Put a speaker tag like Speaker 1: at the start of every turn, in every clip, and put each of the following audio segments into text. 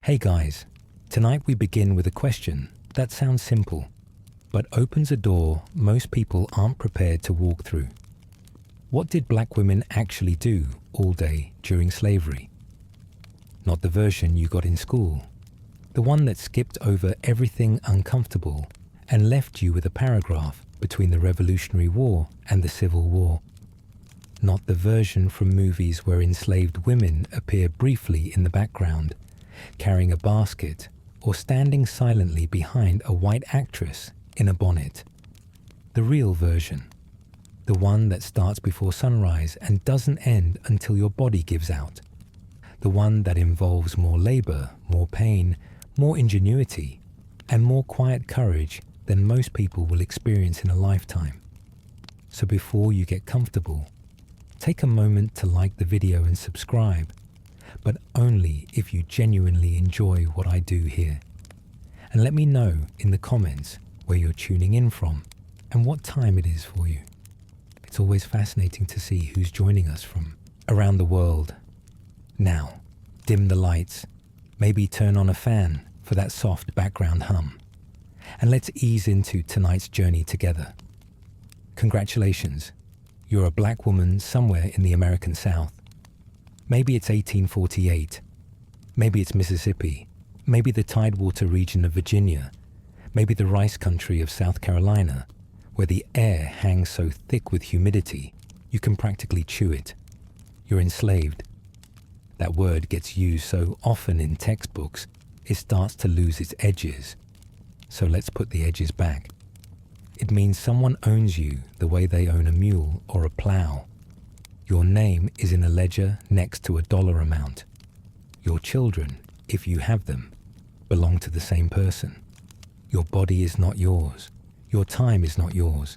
Speaker 1: Hey guys, tonight we begin with a question that sounds simple, but opens a door most people aren't prepared to walk through. What did black women actually do all day during slavery? Not the version you got in school, the one that skipped over everything uncomfortable and left you with a paragraph between the Revolutionary War and the Civil War. Not the version from movies where enslaved women appear briefly in the background, carrying a basket or standing silently behind a white actress in a bonnet. The real version, the one that starts before sunrise and doesn't end until your body gives out. The one that involves more labor, more pain, more ingenuity, and more quiet courage than most people will experience in a lifetime. So before you get comfortable, take a moment to like the video and subscribe, but only if you genuinely enjoy what I do here. And let me know in the comments where you're tuning in from and what time it is for you. It's always fascinating to see who's joining us from around the world. Now, dim the lights, maybe turn on a fan for that soft background hum, and let's ease into tonight's journey together. Congratulations, you're a black woman somewhere in the American South. Maybe it's 1848, maybe it's Mississippi, maybe the Tidewater region of Virginia, maybe the rice country of South Carolina, where the air hangs so thick with humidity you can practically chew it. You're enslaved. That word gets used so often in textbooks, it starts to lose its edges. So let's put the edges back. It means someone owns you the way they own a mule or a plow. Your name is in a ledger next to a dollar amount. Your children, if you have them, belong to the same person. Your body is not yours. Your time is not yours.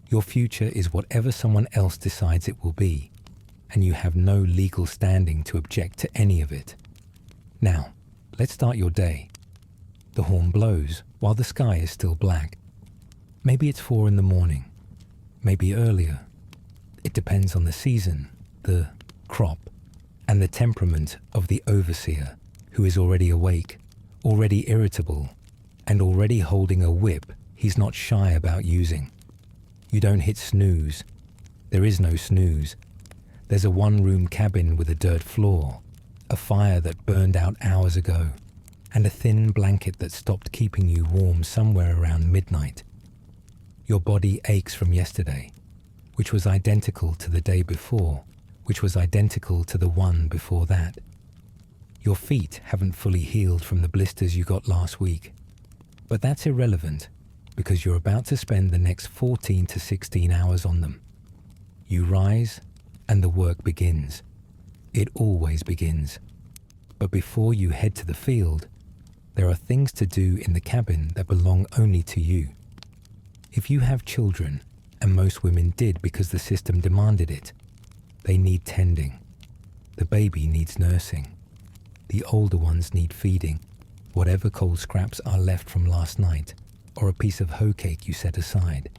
Speaker 1: Your future is whatever someone else decides it will be, and you have no legal standing to object to any of it. Now, let's start your day. The horn blows while the sky is still black. Maybe it's 4 a.m, maybe earlier. It depends on the season, the crop, and the temperament of the overseer, who is already awake, already irritable, and already holding a whip he's not shy about using. You don't hit snooze. There is no snooze. There's a one-room cabin with a dirt floor, a fire that burned out hours ago, and a thin blanket that stopped keeping you warm somewhere around midnight. Your body aches from yesterday, which was identical to the day before, which was identical to the one before that. Your feet haven't fully healed from the blisters you got last week, but that's irrelevant because you're about to spend the next 14 to 16 hours on them. You rise and the work begins. It always begins. But before you head to the field, there are things to do in the cabin that belong only to you. If you have children, and most women did because the system demanded it, they need tending. The baby needs nursing. The older ones need feeding, whatever cold scraps are left from last night, or a piece of hoe cake you set aside.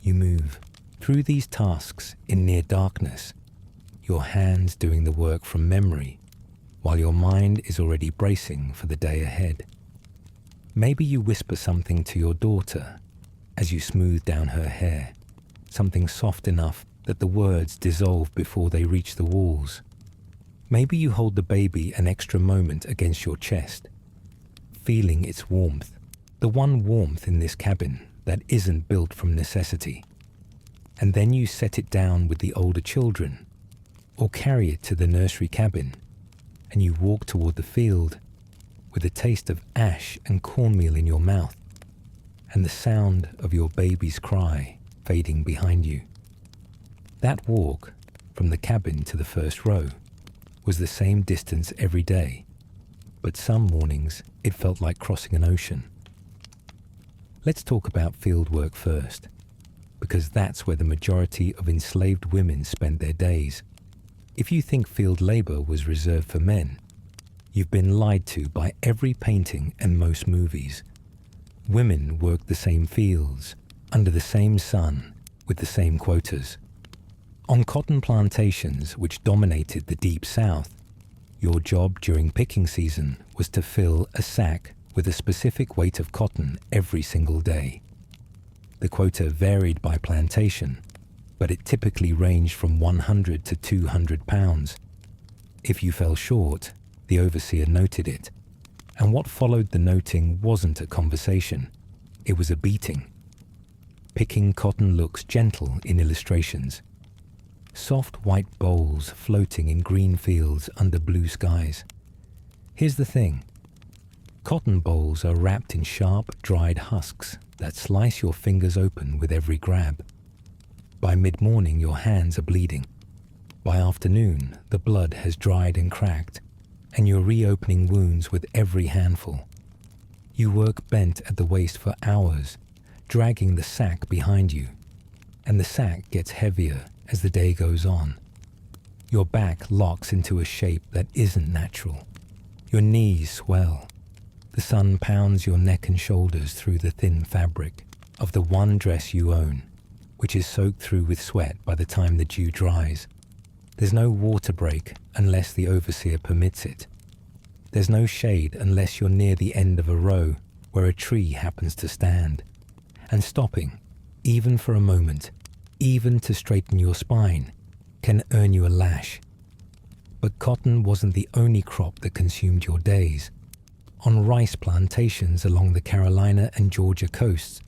Speaker 1: You move through these tasks in near darkness, your hands doing the work from memory, while your mind is already bracing for the day ahead. Maybe you whisper something to your daughter as you smooth down her hair, something soft enough that the words dissolve before they reach the walls. Maybe you hold the baby an extra moment against your chest, feeling its warmth, the one warmth in this cabin that isn't built from necessity. And then you set it down with the older children, or carry it to the nursery cabin, and you walk toward the field with the taste of ash and cornmeal in your mouth, and the sound of your baby's cry fading behind you. That walk from the cabin to the first row was the same distance every day, but some mornings it felt like crossing an ocean. Let's talk about field work first, because that's where the majority of enslaved women spent their days. If you think field labor was reserved for men, you've been lied to by every painting and most movies. Women worked the same fields, under the same sun, with the same quotas. On cotton plantations which dominated the Deep South, Your job during picking season was to fill a sack with a specific weight of cotton every single day. The quota varied by plantation, but it typically ranged from 100 to 200 pounds. If you fell short, the overseer noted it, and what followed the noting wasn't a conversation, it was a beating. Picking cotton looks gentle in illustrations. Soft white bowls floating in green fields under blue skies. Here's the thing. Cotton bowls are wrapped in sharp, dried husks that slice your fingers open with every grab. By mid-morning, your hands are bleeding. By afternoon, the blood has dried and cracked, and you're reopening wounds with every handful. You work bent at the waist for hours, dragging the sack behind you, and the sack gets heavier as the day goes on. Your back locks into a shape that isn't natural. Your knees swell. The sun pounds your neck and shoulders through the thin fabric of the one dress you own, which is soaked through with sweat by the time the dew dries. There's no water break unless the overseer permits it. There's no shade unless you're near the end of a row where a tree happens to stand. And stopping, even for a moment, even to straighten your spine, can earn you a lash. But cotton wasn't the only crop that consumed your days. On rice plantations along the Carolina and Georgia coasts,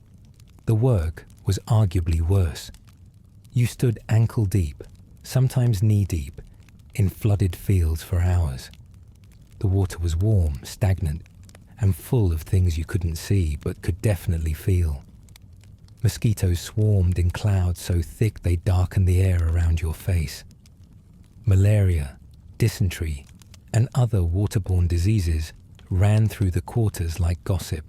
Speaker 1: the work was arguably worse. You stood ankle deep, sometimes knee deep, in flooded fields for hours. The water was warm, stagnant, and full of things you couldn't see but could definitely feel. Mosquitoes swarmed in clouds so thick they darkened the air around your face. Malaria, dysentery, and other waterborne diseases ran through the quarters like gossip.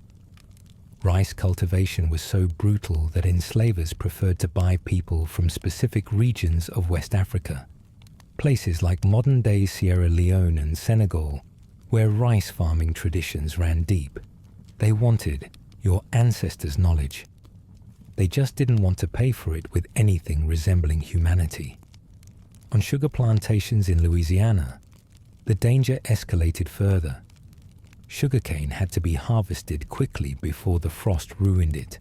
Speaker 1: Rice cultivation was so brutal that enslavers preferred to buy people from specific regions of West Africa, places like modern-day Sierra Leone and Senegal, where rice farming traditions ran deep. They wanted your ancestors' knowledge. They just didn't want to pay for it with anything resembling humanity. On sugar plantations in Louisiana, the danger escalated further. Sugarcane had to be harvested quickly before the frost ruined it,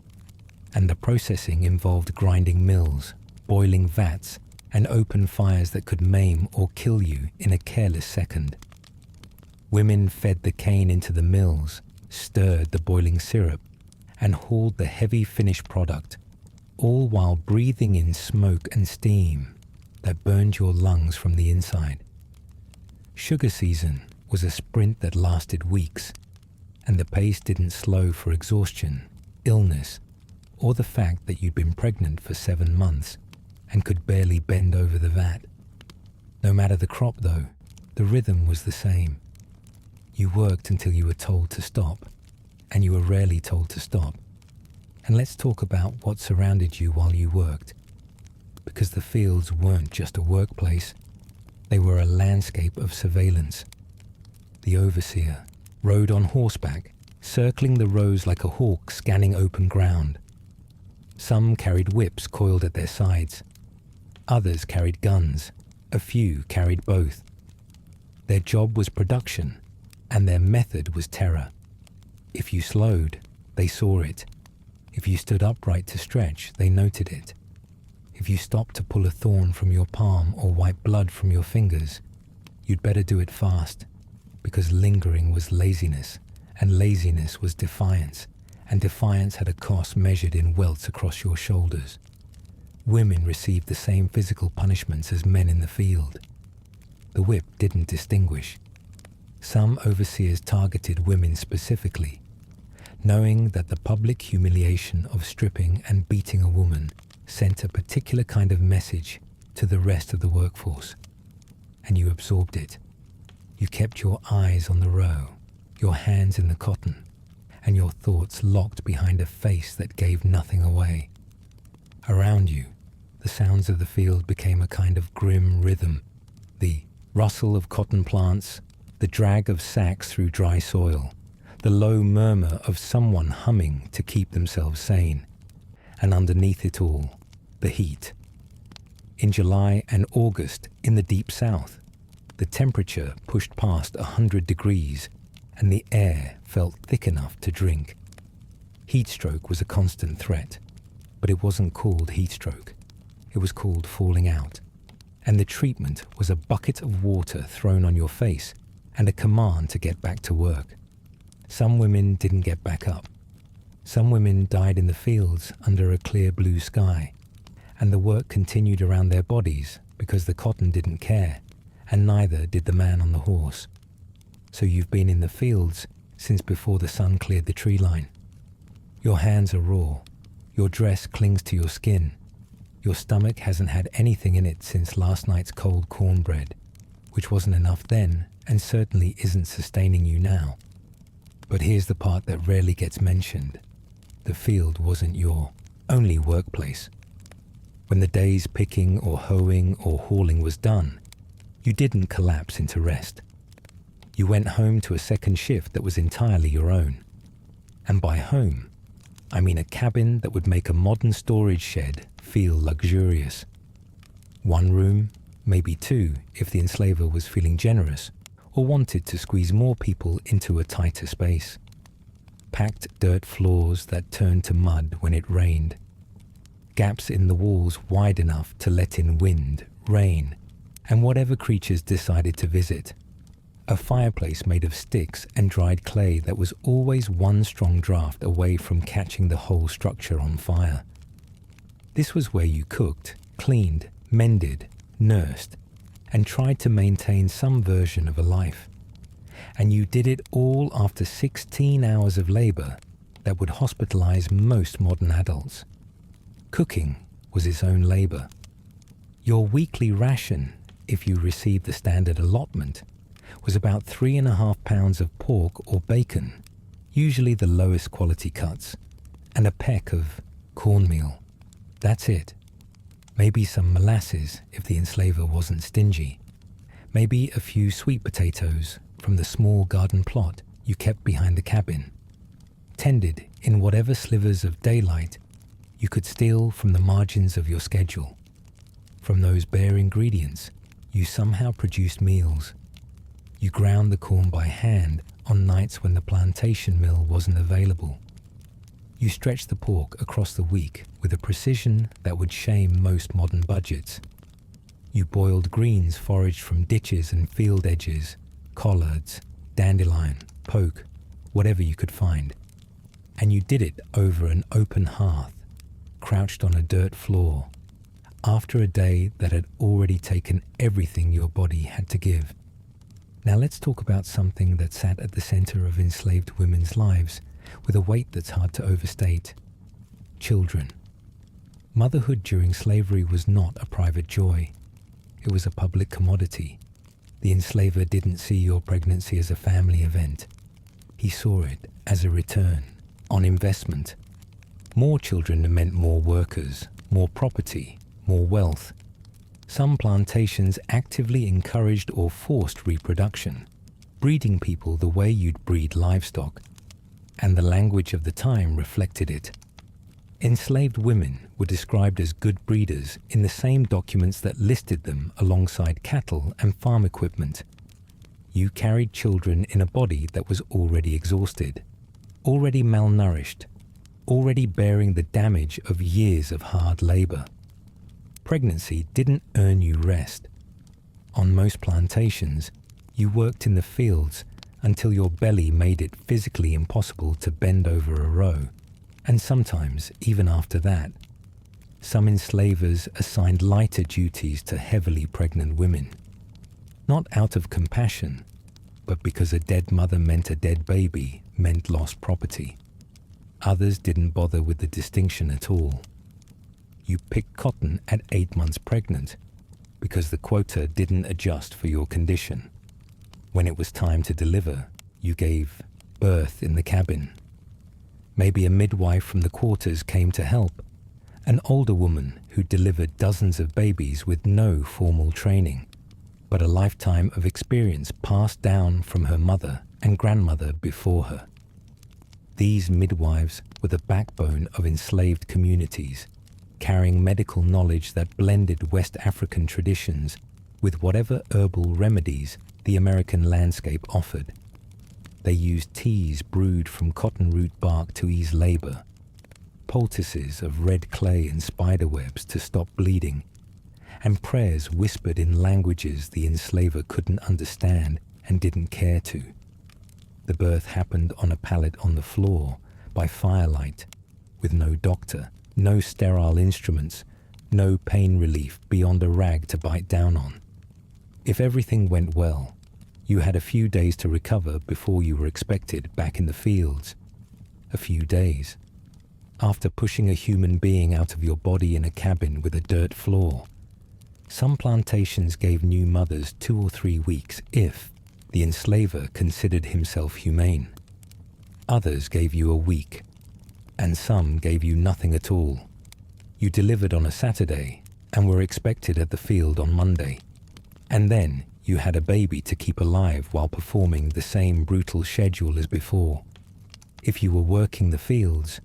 Speaker 1: and the processing involved grinding mills, boiling vats, and open fires that could maim or kill you in a careless second. Women fed the cane into the mills, stirred the boiling syrup, and hauled the heavy finished product, all while breathing in smoke and steam that burned your lungs from the inside. Sugar season was a sprint that lasted weeks, and the pace didn't slow for exhaustion, illness, or the fact that you'd been pregnant for 7 months and could barely bend over the vat. No matter the crop, though, the rhythm was the same. You worked until you were told to stop, and you were rarely told to stop. And let's talk about what surrounded you while you worked, because the fields weren't just a workplace, they were a landscape of surveillance. The overseer rode on horseback, circling the rows like a hawk scanning open ground. Some carried whips coiled at their sides. Others carried guns. A few carried both. Their job was production, and their method was terror. If you slowed, they saw it. If you stood upright to stretch, they noted it. If you stopped to pull a thorn from your palm or wipe blood from your fingers, you'd better do it fast, because lingering was laziness, and laziness was defiance, and defiance had a cost measured in welts across your shoulders. Women received the same physical punishments as men in the field. The whip didn't distinguish. Some overseers targeted women specifically, knowing that the public humiliation of stripping and beating a woman sent a particular kind of message to the rest of the workforce, and you absorbed it. You kept your eyes on the row, your hands in the cotton, and your thoughts locked behind a face that gave nothing away. Around you, the sounds of the field became a kind of grim rhythm. The rustle of cotton plants, the drag of sacks through dry soil, the low murmur of someone humming to keep themselves sane, and underneath it all, the heat. In July and August in the deep south, the temperature pushed past 100 degrees and the air felt thick enough to drink. Heat stroke was a constant threat, but it wasn't called heat stroke. It was called falling out. And the treatment was a bucket of water thrown on your face and a command to get back to work. Some women didn't get back up. Some women died in the fields under a clear blue sky, and the work continued around their bodies because the cotton didn't care, and neither did the man on the horse. So you've been in the fields since before the sun cleared the tree line. Your hands are raw. Your dress clings to your skin. Your stomach hasn't had anything in it since last night's cold cornbread, which wasn't enough then and certainly isn't sustaining you now. But here's the part that rarely gets mentioned. The field wasn't your only workplace. When the day's picking or hoeing or hauling was done, you didn't collapse into rest. You went home to a second shift that was entirely your own. And by home, I mean a cabin that would make a modern storage shed feel luxurious. One room, maybe two if the enslaver was feeling generous or wanted to squeeze more people into a tighter space. Packed dirt floors that turned to mud when it rained. Gaps in the walls wide enough to let in wind, rain, and whatever creatures decided to visit. A fireplace made of sticks and dried clay that was always one strong draft away from catching the whole structure on fire. This was where you cooked, cleaned, mended, nursed, and tried to maintain some version of a life. And you did it all after 16 hours of labor that would hospitalize most modern adults. Cooking was its own labor. Your weekly ration, if you received the standard allotment, was about 3.5 pounds of pork or bacon, usually the lowest quality cuts, and a peck of cornmeal. That's it. Maybe some molasses if the enslaver wasn't stingy. Maybe a few sweet potatoes from the small garden plot you kept behind the cabin, tended in whatever slivers of daylight you could steal from the margins of your schedule. From those bare ingredients, you somehow produced meals. You ground the corn by hand on nights when the plantation mill wasn't available. You stretched the pork across the week with a precision that would shame most modern budgets. You boiled greens foraged from ditches and field edges, collards, dandelion, poke, whatever you could find. And you did it over an open hearth, crouched on a dirt floor, after a day that had already taken everything your body had to give. Now let's talk about something that sat at the center of enslaved women's lives with a weight that's hard to overstate. Children. Motherhood during slavery was not a private joy. It was a public commodity. The enslaver didn't see your pregnancy as a family event. He saw it as a return on investment. More children meant more workers, more property, more wealth. Some plantations actively encouraged or forced reproduction, breeding people the way you'd breed livestock, and the language of the time reflected it. Enslaved women were described as good breeders in the same documents that listed them alongside cattle and farm equipment. You carried children in a body that was already exhausted, already malnourished, already bearing the damage of years of hard labor. Pregnancy didn't earn you rest. On most plantations, you worked in the fields until your belly made it physically impossible to bend over a row, and sometimes even after that. Some enslavers assigned lighter duties to heavily pregnant women, not out of compassion, but because a dead mother meant a dead baby meant lost property. Others didn't bother with the distinction at all. You picked cotton at 8 months pregnant because the quota didn't adjust for your condition. When it was time to deliver, you gave birth in the cabin. Maybe a midwife from the quarters came to help, an older woman who delivered dozens of babies with no formal training, but a lifetime of experience passed down from her mother and grandmother before her. These midwives were the backbone of enslaved communities, carrying medical knowledge that blended West African traditions with whatever herbal remedies the American landscape offered. They used teas brewed from cotton root bark to ease labor, poultices of red clay and spiderwebs to stop bleeding, and prayers whispered in languages the enslaver couldn't understand and didn't care to. The birth happened on a pallet on the floor, by firelight, with no doctor, no sterile instruments, no pain relief beyond a rag to bite down on. If everything went well, you had a few days to recover before you were expected back in the fields. A few days. After pushing a human being out of your body in a cabin with a dirt floor. Some plantations gave new mothers 2 or 3 weeks if the enslaver considered himself humane. Others gave you a week, and some gave you nothing at all. You delivered on a Saturday and were expected at the field on Monday. And then you had a baby to keep alive while performing the same brutal schedule as before. If you were working the fields,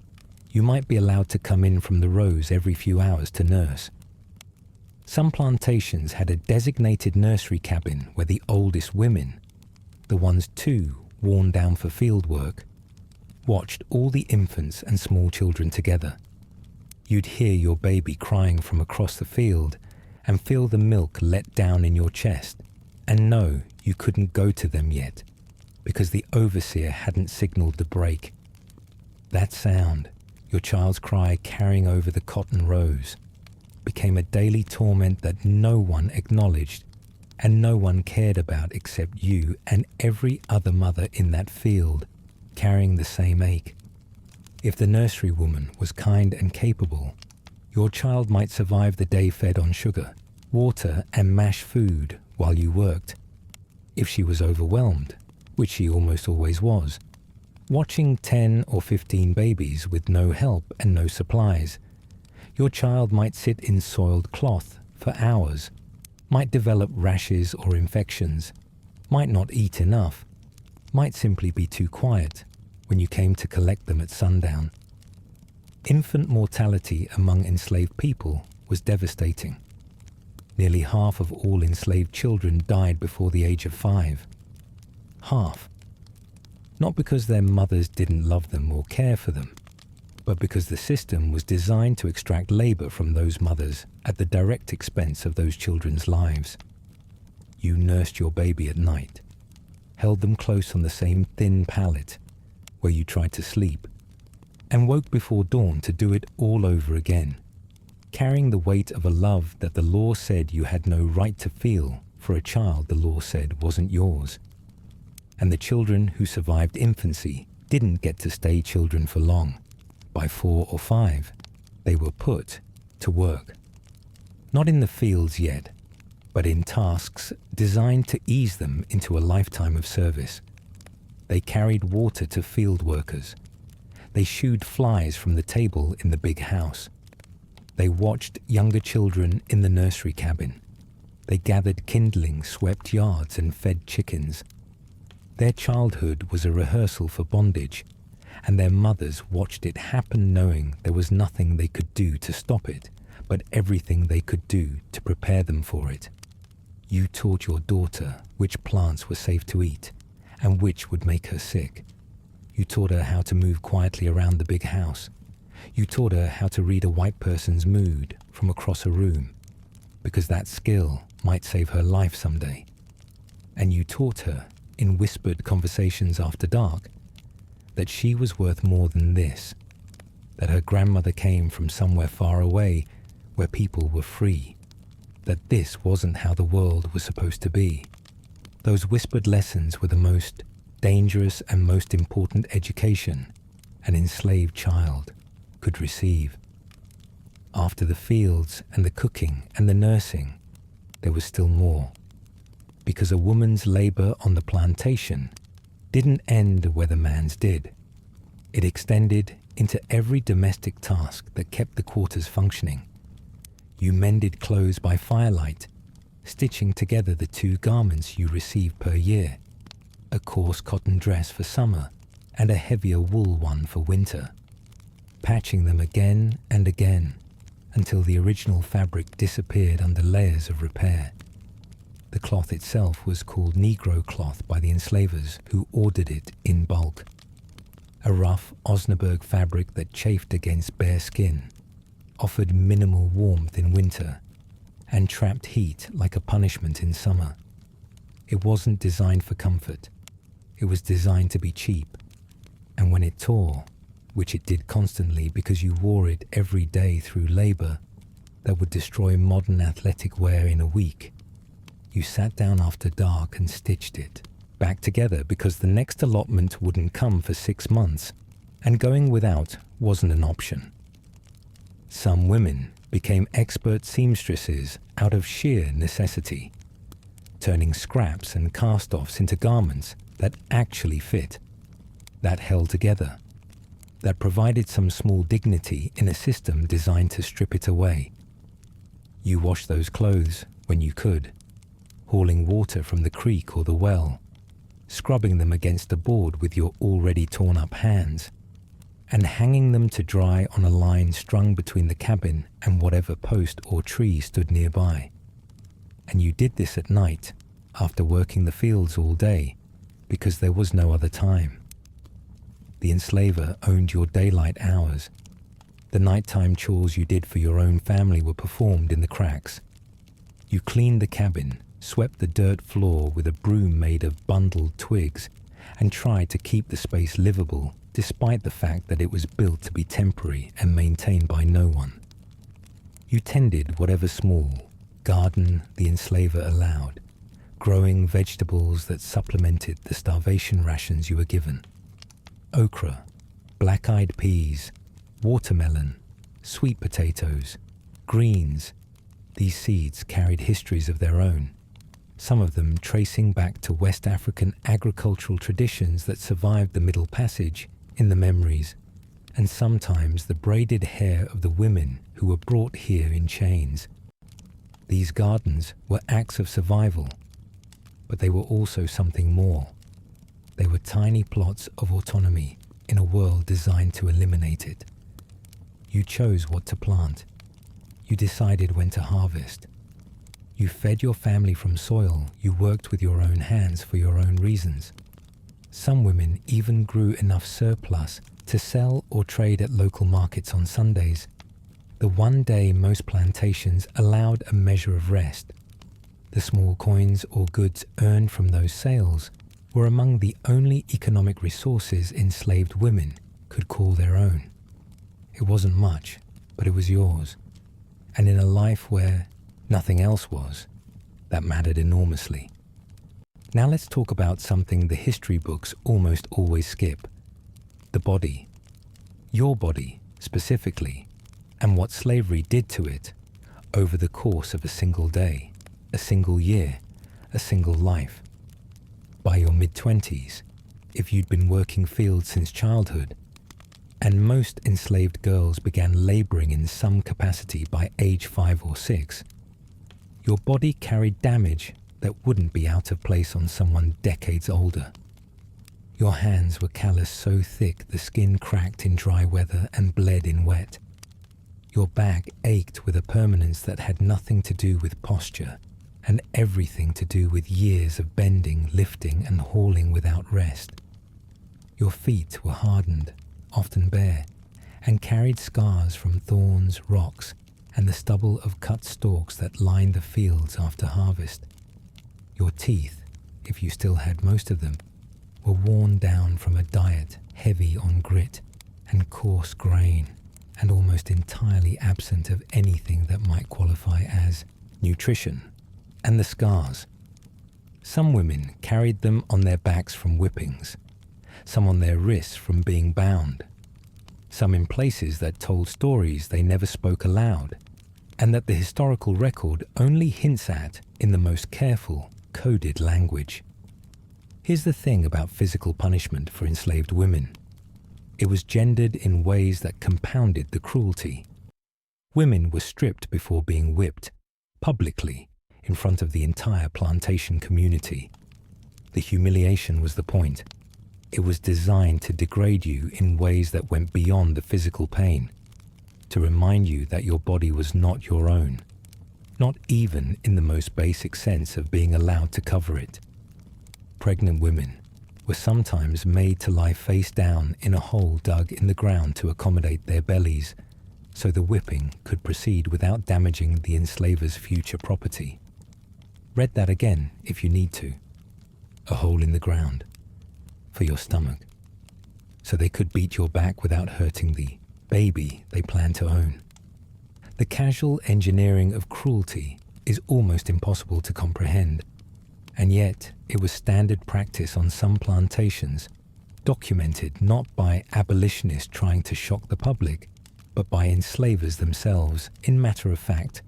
Speaker 1: you might be allowed to come in from the rows every few hours to nurse. Some plantations had a designated nursery cabin where the oldest women, the ones too worn down for field work, watched all the infants and small children together. You'd hear your baby crying from across the field and feel the milk let down in your chest, and know you couldn't go to them yet because the overseer hadn't signaled the break. That sound, your child's cry carrying over the cotton rows, became a daily torment that no one acknowledged and no one cared about except you and every other mother in that field carrying the same ache. If the nursery woman was kind and capable, your child might survive the day fed on sugar, water and mashed food while you worked. If she was overwhelmed, which she almost always was, watching 10 or 15 babies with no help and no supplies, your child might sit in soiled cloth for hours, might develop rashes or infections, might not eat enough, might simply be too quiet when you came to collect them at sundown. Infant mortality among enslaved people was devastating. Nearly half of all enslaved children died before the age of 5. Half. Not because their mothers didn't love them or care for them, but because the system was designed to extract labor from those mothers at the direct expense of those children's lives. You nursed your baby at night, held them close on the same thin pallet where you tried to sleep, and woke before dawn to do it all over again, carrying the weight of a love that the law said you had no right to feel for a child the law said wasn't yours. And the children who survived infancy didn't get to stay children for long. By 4 or 5, they were put to work. Not in the fields yet, but in tasks designed to ease them into a lifetime of service. They carried water to field workers. They shooed flies from the table in the big house. They watched younger children in the nursery cabin. They gathered kindling, swept yards, and fed chickens. Their childhood was a rehearsal for bondage, and their mothers watched it happen knowing there was nothing they could do to stop it, but everything they could do to prepare them for it. You taught your daughter which plants were safe to eat and which would make her sick. You taught her how to move quietly around the big house. You taught her how to read a white person's mood from across a room, because that skill might save her life someday. And you taught her, in whispered conversations after dark, that she was worth more than this, that her grandmother came from somewhere far away where people were free, that this wasn't how the world was supposed to be. Those whispered lessons were the most dangerous and most important education an enslaved child could receive. After the fields and the cooking and the nursing, there was still more, because a woman's labor on the plantation didn't end where the man's did. It extended into every domestic task that kept the quarters functioning. You mended clothes by firelight, stitching together the 2 garments you received per year, a coarse cotton dress for summer and a heavier wool one for winter, patching them again and again until the original fabric disappeared under layers of repair. The cloth itself was called Negro cloth by the enslavers who ordered it in bulk. A rough Osnaburg fabric that chafed against bare skin, offered minimal warmth in winter, and trapped heat like a punishment in summer. It wasn't designed for comfort. It was designed to be cheap. And when it tore, which it did constantly because you wore it every day through labor that would destroy modern athletic wear in a week, you sat down after dark and stitched it back together because the next allotment wouldn't come for 6 months, and going without wasn't an option. Some women became expert seamstresses out of sheer necessity, turning scraps and cast-offs into garments that actually fit, that held together, that provided some small dignity in a system designed to strip it away. You washed those clothes when you could, hauling water from the creek or the well, scrubbing them against the board with your already torn-up hands, and hanging them to dry on a line strung between the cabin and whatever post or tree stood nearby. And you did this at night, after working the fields all day, because there was no other time. The enslaver owned your daylight hours. The nighttime chores you did for your own family were performed in the cracks. You cleaned the cabin, swept the dirt floor with a broom made of bundled twigs, and tried to keep the space livable despite the fact that it was built to be temporary and maintained by no one. You tended whatever small garden the enslaver allowed, growing vegetables that supplemented the starvation rations you were given. Okra, black-eyed peas, watermelon, sweet potatoes, greens. These seeds carried histories of their own, some of them tracing back to West African agricultural traditions that survived the Middle Passage in the memories, and sometimes the braided hair of the women who were brought here in chains. These gardens were acts of survival, but they were also something more. They were tiny plots of autonomy in a world designed to eliminate it. You chose what to plant. You decided when to harvest. You fed your family from soil you worked with your own hands for your own reasons. Some women even grew enough surplus to sell or trade at local markets on Sundays, the one day most plantations allowed a measure of rest. The small coins or goods earned from those sales were among the only economic resources enslaved women could call their own. It wasn't much, but it was yours. And in a life where nothing else was, that mattered enormously. Now let's talk about something the history books almost always skip: the body. Your body, specifically, and what slavery did to it over the course of a single day, a single year, a single life. By your mid-20s, if you'd been working fields since childhood, and most enslaved girls began laboring in some capacity by age 5 or 6, your body carried damage that wouldn't be out of place on someone decades older. Your hands were calloused so thick the skin cracked in dry weather and bled in wet. Your back ached with a permanence that had nothing to do with posture and everything to do with years of bending, lifting, and hauling without rest. Your feet were hardened, often bare, and carried scars from thorns, rocks, and the stubble of cut stalks that lined the fields after harvest. Your teeth, if you still had most of them, were worn down from a diet heavy on grit and coarse grain, and almost entirely absent of anything that might qualify as nutrition. And the scars. Some women carried them on their backs from whippings, some on their wrists from being bound, some in places that told stories they never spoke aloud, and that the historical record only hints at in the most careful, coded language. Here's the thing about physical punishment for enslaved women. It was gendered in ways that compounded the cruelty. Women were stripped before being whipped, publicly, in front of the entire plantation community. The humiliation was the point. It was designed to degrade you in ways that went beyond the physical pain, to remind you that your body was not your own, not even in the most basic sense of being allowed to cover it. Pregnant women were sometimes made to lie face down in a hole dug in the ground to accommodate their bellies, so the whipping could proceed without damaging the enslaver's future property. Read that again if you need to. A hole in the ground for your stomach, so they could beat your back without hurting the baby they plan to own. The casual engineering of cruelty is almost impossible to comprehend, and yet it was standard practice on some plantations, documented not by abolitionists trying to shock the public, but by enslavers themselves in matter-of-fact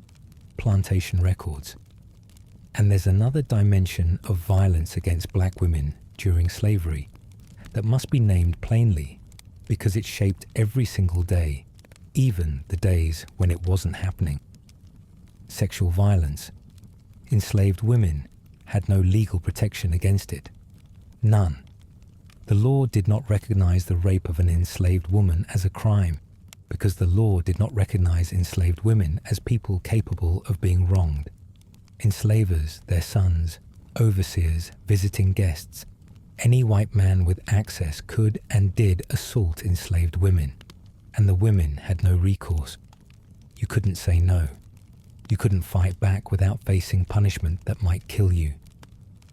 Speaker 1: plantation records. And there's another dimension of violence against black women during slavery that must be named plainly because it shaped every single day, even the days when it wasn't happening. Sexual violence. Enslaved women had no legal protection against it. None. The law did not recognize the rape of an enslaved woman as a crime because the law did not recognize enslaved women as people capable of being wronged. Enslavers, their sons, overseers, visiting guests, any white man with access could and did assault enslaved women, and the women had no recourse. You couldn't say no. You couldn't fight back without facing punishment that might kill you.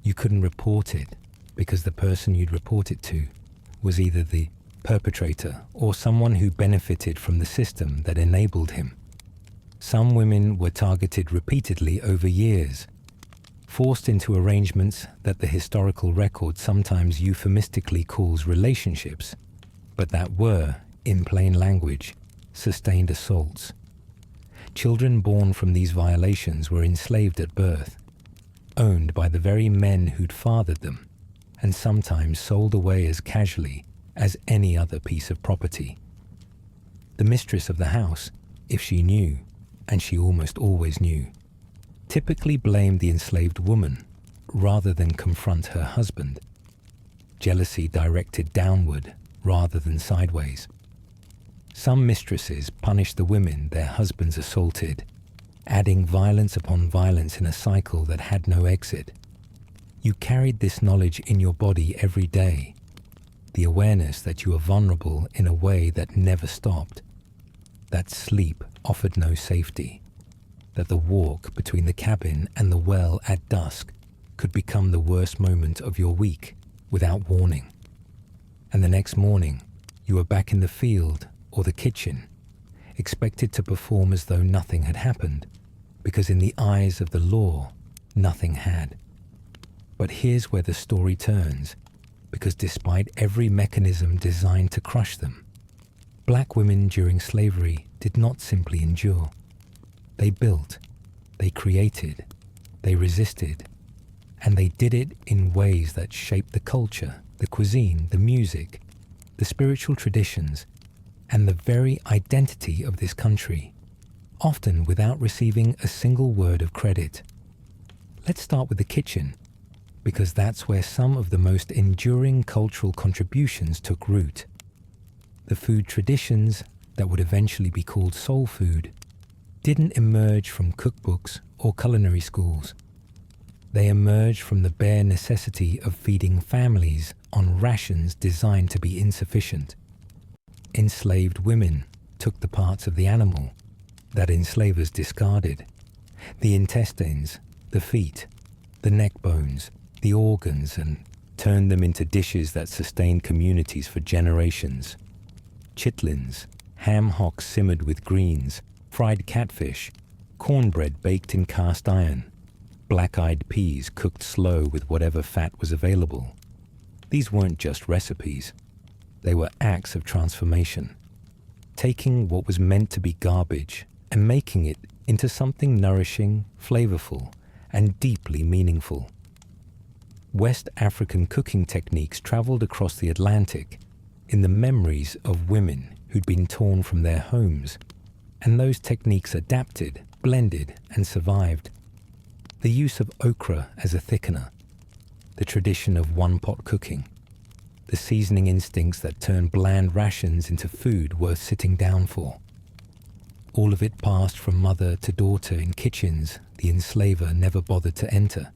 Speaker 1: You couldn't report it because the person you'd report it to was either the perpetrator or someone who benefited from the system that enabled him. Some women were targeted repeatedly over years, forced into arrangements that the historical record sometimes euphemistically calls relationships, but that were, in plain language, sustained assaults. Children born from these violations were enslaved at birth, owned by the very men who'd fathered them, and sometimes sold away as casually as any other piece of property. The mistress of the house, if she knew, and she almost always knew, typically blamed the enslaved woman rather than confront her husband. Jealousy directed downward rather than sideways. Some mistresses punished the women their husbands assaulted, adding violence upon violence in a cycle that had no exit. You carried this knowledge in your body every day, the awareness that you were vulnerable in a way that never stopped, that sleep offered no safety, that the walk between the cabin and the well at dusk could become the worst moment of your week without warning. And the next morning, you were back in the field or the kitchen, expected to perform as though nothing had happened, because in the eyes of the law, nothing had. But here's where the story turns, because despite every mechanism designed to crush them, black women during slavery did not simply endure. They built, they created, they resisted, and they did it in ways that shaped the culture, the cuisine, the music, the spiritual traditions, and the very identity of this country, often without receiving a single word of credit. Let's start with the kitchen, because that's where some of the most enduring cultural contributions took root. The food traditions that would eventually be called soul food didn't emerge from cookbooks or culinary schools. They emerged from the bare necessity of feeding families on rations designed to be insufficient. Enslaved women took the parts of the animal that enslavers discarded, the intestines, the feet, the neck bones, the organs, and turned them into dishes that sustained communities for generations. Chitlins, ham hocks simmered with greens, fried catfish, cornbread baked in cast iron, black-eyed peas cooked slow with whatever fat was available. These weren't just recipes. They were acts of transformation, taking what was meant to be garbage and making it into something nourishing, flavorful, and deeply meaningful. West African cooking techniques traveled across the Atlantic in the memories of women who'd been torn from their homes, and those techniques adapted, blended, and survived. The use of okra as a thickener, the tradition of one-pot cooking, the seasoning instincts that turned bland rations into food worth sitting down for. All of it passed from mother to daughter in kitchens the enslaver never bothered to enter,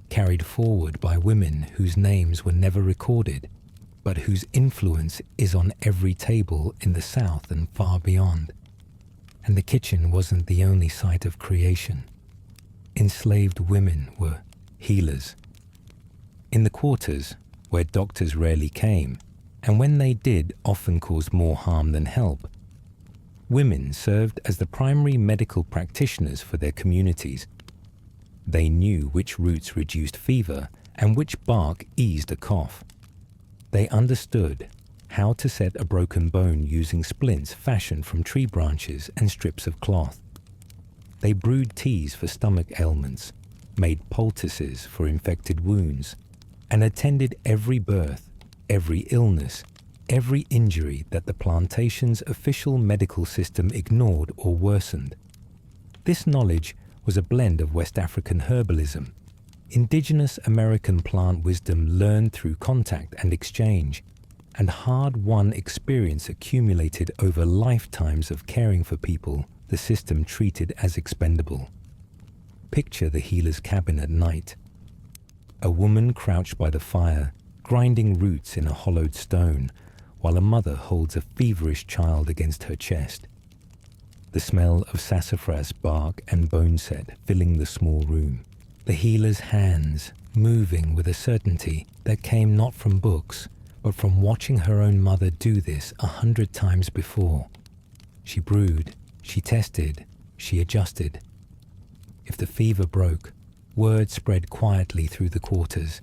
Speaker 1: carried forward by women whose names were never recorded, but whose influence is on every table in the South and far beyond. And the kitchen wasn't the only site of creation. Enslaved women were healers. In the quarters, where doctors rarely came, and when they did often caused more harm than help, women served as the primary medical practitioners for their communities. They knew which roots reduced fever and which bark eased a cough. They understood how to set a broken bone using splints fashioned from tree branches and strips of cloth. They brewed teas for stomach ailments, made poultices for infected wounds, and attended every birth, every illness, every injury that the plantation's official medical system ignored or worsened. This knowledge was a blend of West African herbalism, indigenous American plant wisdom learned through contact and exchange, and hard-won experience accumulated over lifetimes of caring for people the system treated as expendable. Picture the healer's cabin at night. A woman crouched by the fire, grinding roots in a hollowed stone, while a mother holds a feverish child against her chest. The smell of sassafras bark and boneset filling the small room. The healer's hands moving with a certainty that came not from books, but from watching her own mother do this 100 times before. She brewed, she tested, she adjusted. If the fever broke, word spread quietly through the quarters.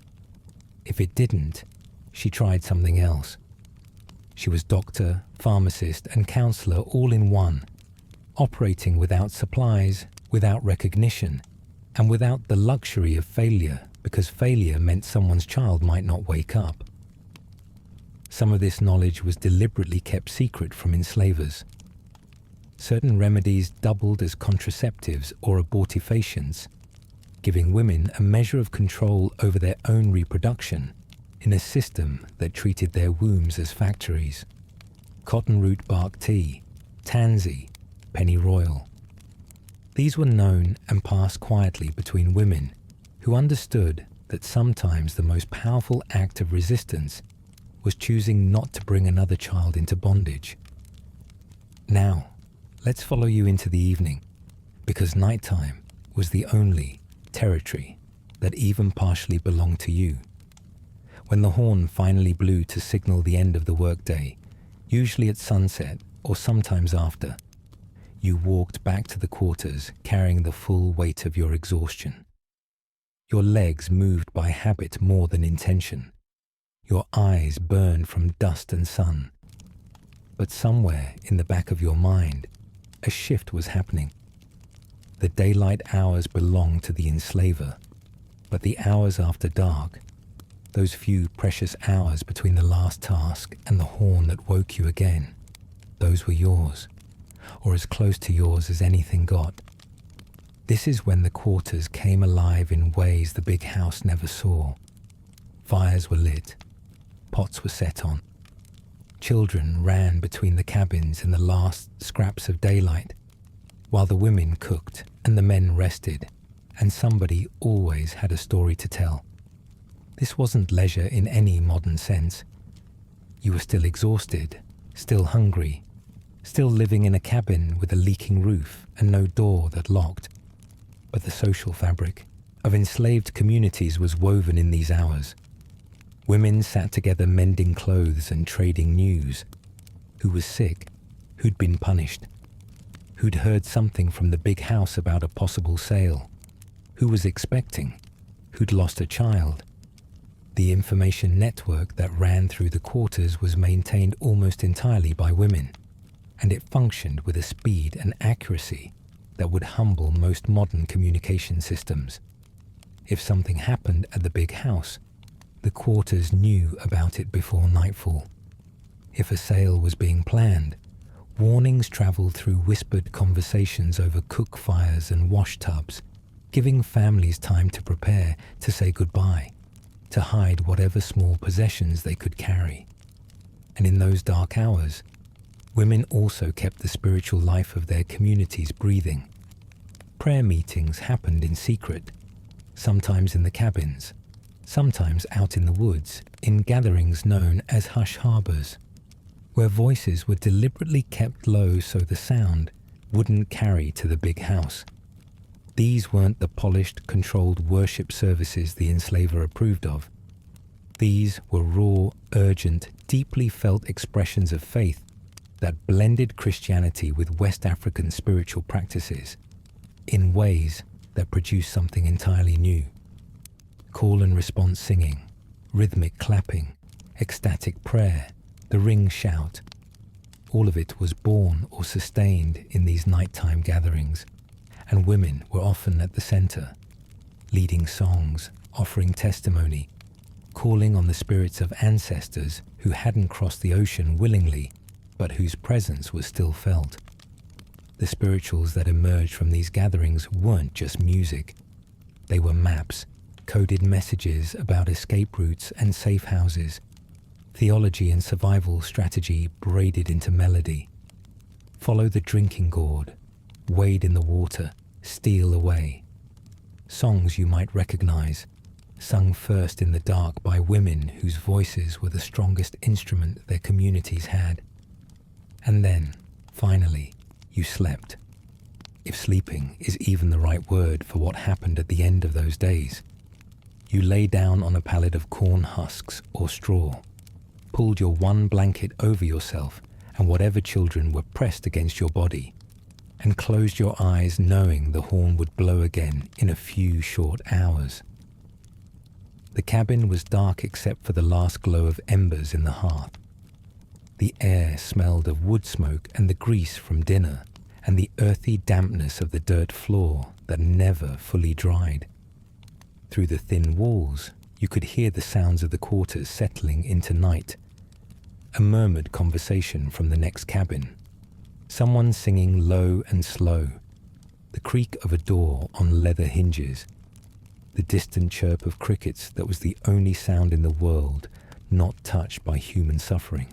Speaker 1: If it didn't, she tried something else. She was doctor, pharmacist, and counselor all in one, operating without supplies, without recognition, and without the luxury of failure, because failure meant someone's child might not wake up. Some of this knowledge was deliberately kept secret from enslavers. Certain remedies doubled as contraceptives or abortifacients, giving women a measure of control over their own reproduction in a system that treated their wombs as factories. Cotton root bark tea, tansy, pennyroyal. These were known and passed quietly between women who understood that sometimes the most powerful act of resistance was choosing not to bring another child into bondage. Now, let's follow you into the evening, because nighttime was the only territory that even partially belonged to you. When the horn finally blew to signal the end of the workday, usually at sunset or sometimes after, you walked back to the quarters carrying the full weight of your exhaustion. Your legs moved by habit more than intention. Your eyes burned from dust and sun. But somewhere in the back of your mind, a shift was happening. The daylight hours belonged to the enslaver, but the hours after dark, those few precious hours between the last task and the horn that woke you again, those were yours, or as close to yours as anything got. This is when the quarters came alive in ways the big house never saw. Fires were lit, pots were set on. Children ran between the cabins in the last scraps of daylight, while the women cooked and the men rested, and somebody always had a story to tell. This wasn't leisure in any modern sense. You were still exhausted, still hungry, still living in a cabin with a leaking roof and no door that locked. But the social fabric of enslaved communities was woven in these hours. Women sat together mending clothes and trading news. Who was sick? Who'd been punished? Who'd heard something from the big house about a possible sale? Who was expecting? Who'd lost a child? The information network that ran through the quarters was maintained almost entirely by women, and it functioned with a speed and accuracy that would humble most modern communication systems. If something happened at the big house, the quarters knew about it before nightfall. If a sale was being planned, warnings traveled through whispered conversations over cook fires and wash tubs, giving families time to prepare, to say goodbye, to hide whatever small possessions they could carry. And in those dark hours, Women also kept the spiritual life of their communities breathing. Prayer meetings happened in secret, sometimes in the cabins, sometimes out in the woods, in gatherings known as hush harbors, where voices were deliberately kept low so the sound wouldn't carry to the big house. These weren't the polished, controlled worship services the enslaver approved of. These were raw, urgent, deeply felt expressions of faith that blended Christianity with West African spiritual practices in ways that produced something entirely new. Call and response singing, rhythmic clapping, ecstatic prayer, the ring shout. All of it was born or sustained in these nighttime gatherings, and women were often at the center, leading songs, offering testimony, calling on the spirits of ancestors who hadn't crossed the ocean willingly, but whose presence was still felt. The spirituals that emerged from these gatherings weren't just music. They were maps, coded messages about escape routes and safe houses, theology and survival strategy braided into melody. Follow the drinking gourd, wade in the water, steal away. Songs you might recognize, sung first in the dark by women whose voices were the strongest instrument their communities had. And then, finally, you slept. If sleeping is even the right word for what happened at the end of those days. You lay down on a pallet of corn husks or straw, pulled your one blanket over yourself and whatever children were pressed against your body, and closed your eyes knowing the horn would blow again in a few short hours. The cabin was dark except for the last glow of embers in the hearth. The air smelled of wood smoke and the grease from dinner, and the earthy dampness of the dirt floor that never fully dried. Through the thin walls, you could hear the sounds of the quarters settling into night. A murmured conversation from the next cabin. Someone singing low and slow. The creak of a door on leather hinges. The distant chirp of crickets that was the only sound in the world not touched by human suffering.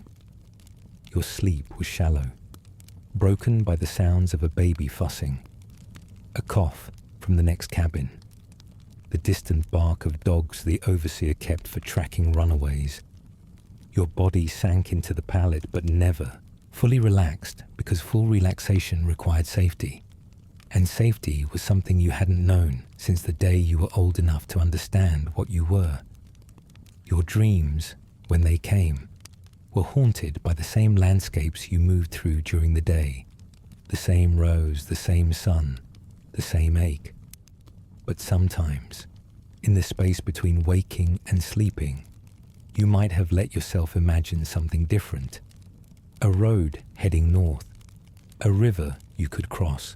Speaker 1: Your sleep was shallow, broken by the sounds of a baby fussing. A cough from the next cabin. The distant bark of dogs the overseer kept for tracking runaways. Your body sank into the pallet, but never fully relaxed, because full relaxation required safety. And safety was something you hadn't known since the day you were old enough to understand what you were. Your dreams, when they came, were haunted by the same landscapes you moved through during the day. The same rose, the same sun, the same ache. But sometimes, in the space between waking and sleeping, you might have let yourself imagine something different. A road heading north, a river you could cross,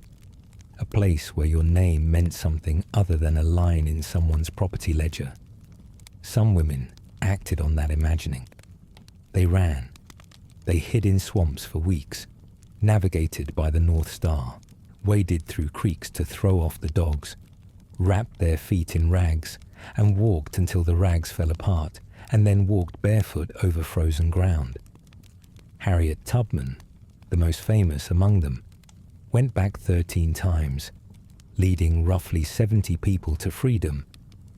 Speaker 1: a place where your name meant something other than a line in someone's property ledger. Some women acted on that imagining. They ran. They hid in swamps for weeks, navigated by the North Star, waded through creeks to throw off the dogs, wrapped their feet in rags, and walked until the rags fell apart, and then walked barefoot over frozen ground. Harriet Tubman, the most famous among them, went back 13 times, leading roughly 70 people to freedom,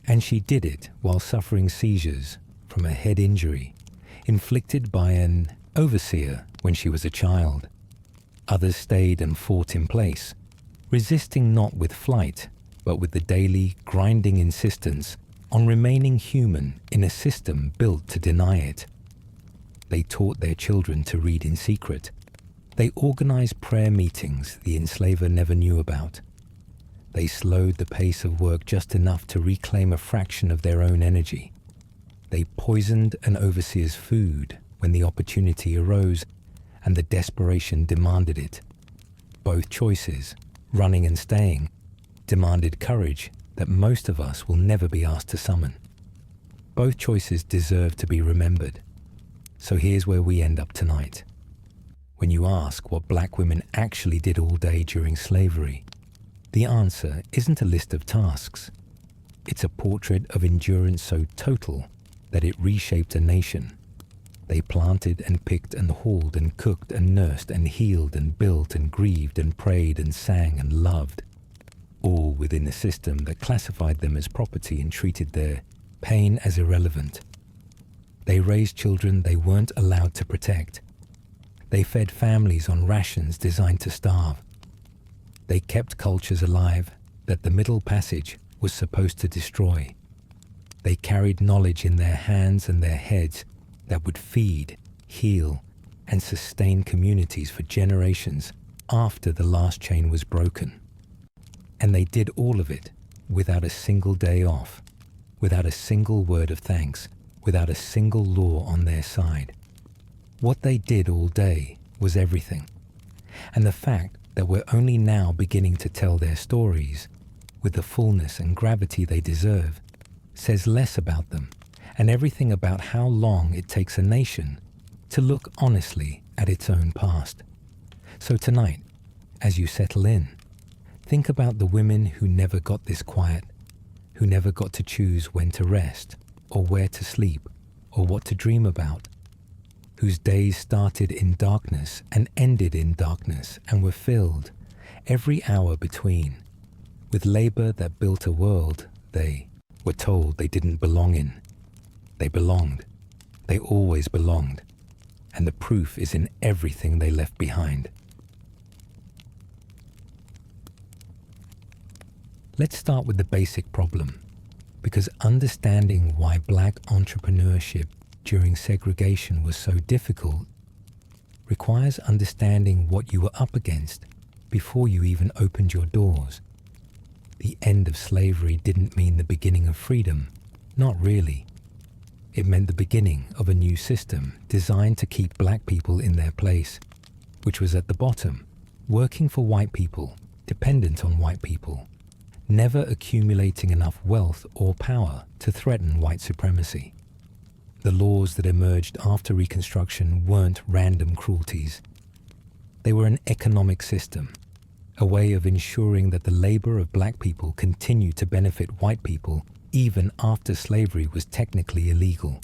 Speaker 1: and she did it while suffering seizures from a head injury inflicted by an overseer when she was a child. Others stayed and fought in place, resisting not with flight, but with the daily, grinding insistence on remaining human in a system built to deny it. They taught their children to read in secret. They organized prayer meetings the enslaver never knew about. They slowed the pace of work just enough to reclaim a fraction of their own energy. They poisoned an overseer's food when the opportunity arose and the desperation demanded it. Both choices, running and staying, demanded courage that most of us will never be asked to summon. Both choices deserve to be remembered. So here's where we end up tonight. When you ask what black women actually did all day during slavery, the answer isn't a list of tasks. It's a portrait of endurance so total that it reshaped a nation. They planted and picked and hauled and cooked and nursed and healed and built and grieved and prayed and sang and loved, all within a system that classified them as property and treated their pain as irrelevant. They raised children they weren't allowed to protect. They fed families on rations designed to starve. They kept cultures alive that the Middle Passage was supposed to destroy. They carried knowledge in their hands and their heads that would feed, heal, and sustain communities for generations after the last chain was broken. And they did all of it without a single day off, without a single word of thanks, without a single law on their side. What they did all day was everything. And the fact that we're only now beginning to tell their stories with the fullness and gravity they deserve says less about them and everything about how long it takes a nation to look honestly at its own past. So tonight, as you settle in, think about the women who never got this quiet, who never got to choose when to rest or where to sleep or what to dream about, whose days started in darkness and ended in darkness and were filled, every hour between, with labor that built a world they were told they didn't belong in. They belonged. They always belonged. And the proof is in everything they left behind. Let's start with the basic problem, because understanding why black entrepreneurship during segregation was so difficult requires understanding what you were up against before you even opened your doors. The end of slavery didn't mean the beginning of freedom. Not really. It meant the beginning of a new system designed to keep black people in their place, which was at the bottom, working for white people, dependent on white people, never accumulating enough wealth or power to threaten white supremacy. The laws that emerged after Reconstruction weren't random cruelties. They were an economic system, a way of ensuring that the labor of black people continued to benefit white people even after slavery was technically illegal.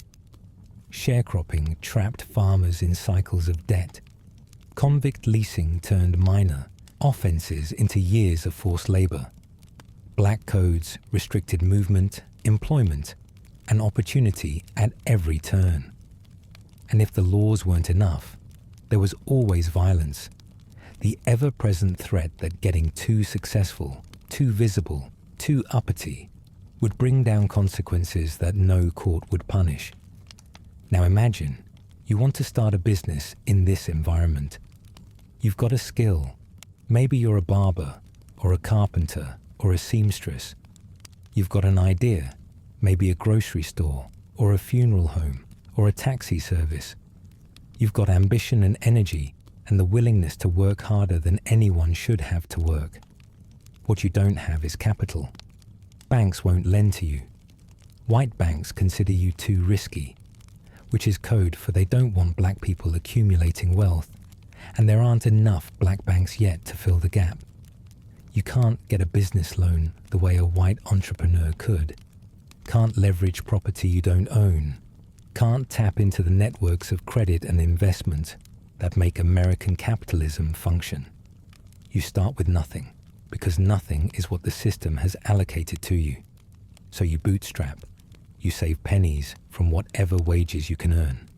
Speaker 1: Sharecropping trapped farmers in cycles of debt. Convict leasing turned minor offenses into years of forced labor. Black codes restricted movement, employment, and opportunity at every turn. And if the laws weren't enough, there was always violence, the ever-present threat that getting too successful, too visible, too uppity would bring down consequences that no court would punish. Now imagine you want to start a business in this environment. You've got a skill. Maybe you're a barber or a carpenter or a seamstress. You've got an idea, maybe a grocery store or a funeral home or a taxi service. You've got ambition and energy and the willingness to work harder than anyone should have to work. What you don't have is capital. Banks won't lend to you. White banks consider you too risky, which is code for they don't want black people accumulating wealth, and there aren't enough black banks yet to fill the gap. You can't get a business loan the way a white entrepreneur could, can't leverage property you don't own, can't tap into the networks of credit and investment that make American capitalism function. You start with nothing, because nothing is what the system has allocated to you. So you bootstrap. You save pennies from whatever wages you can earn,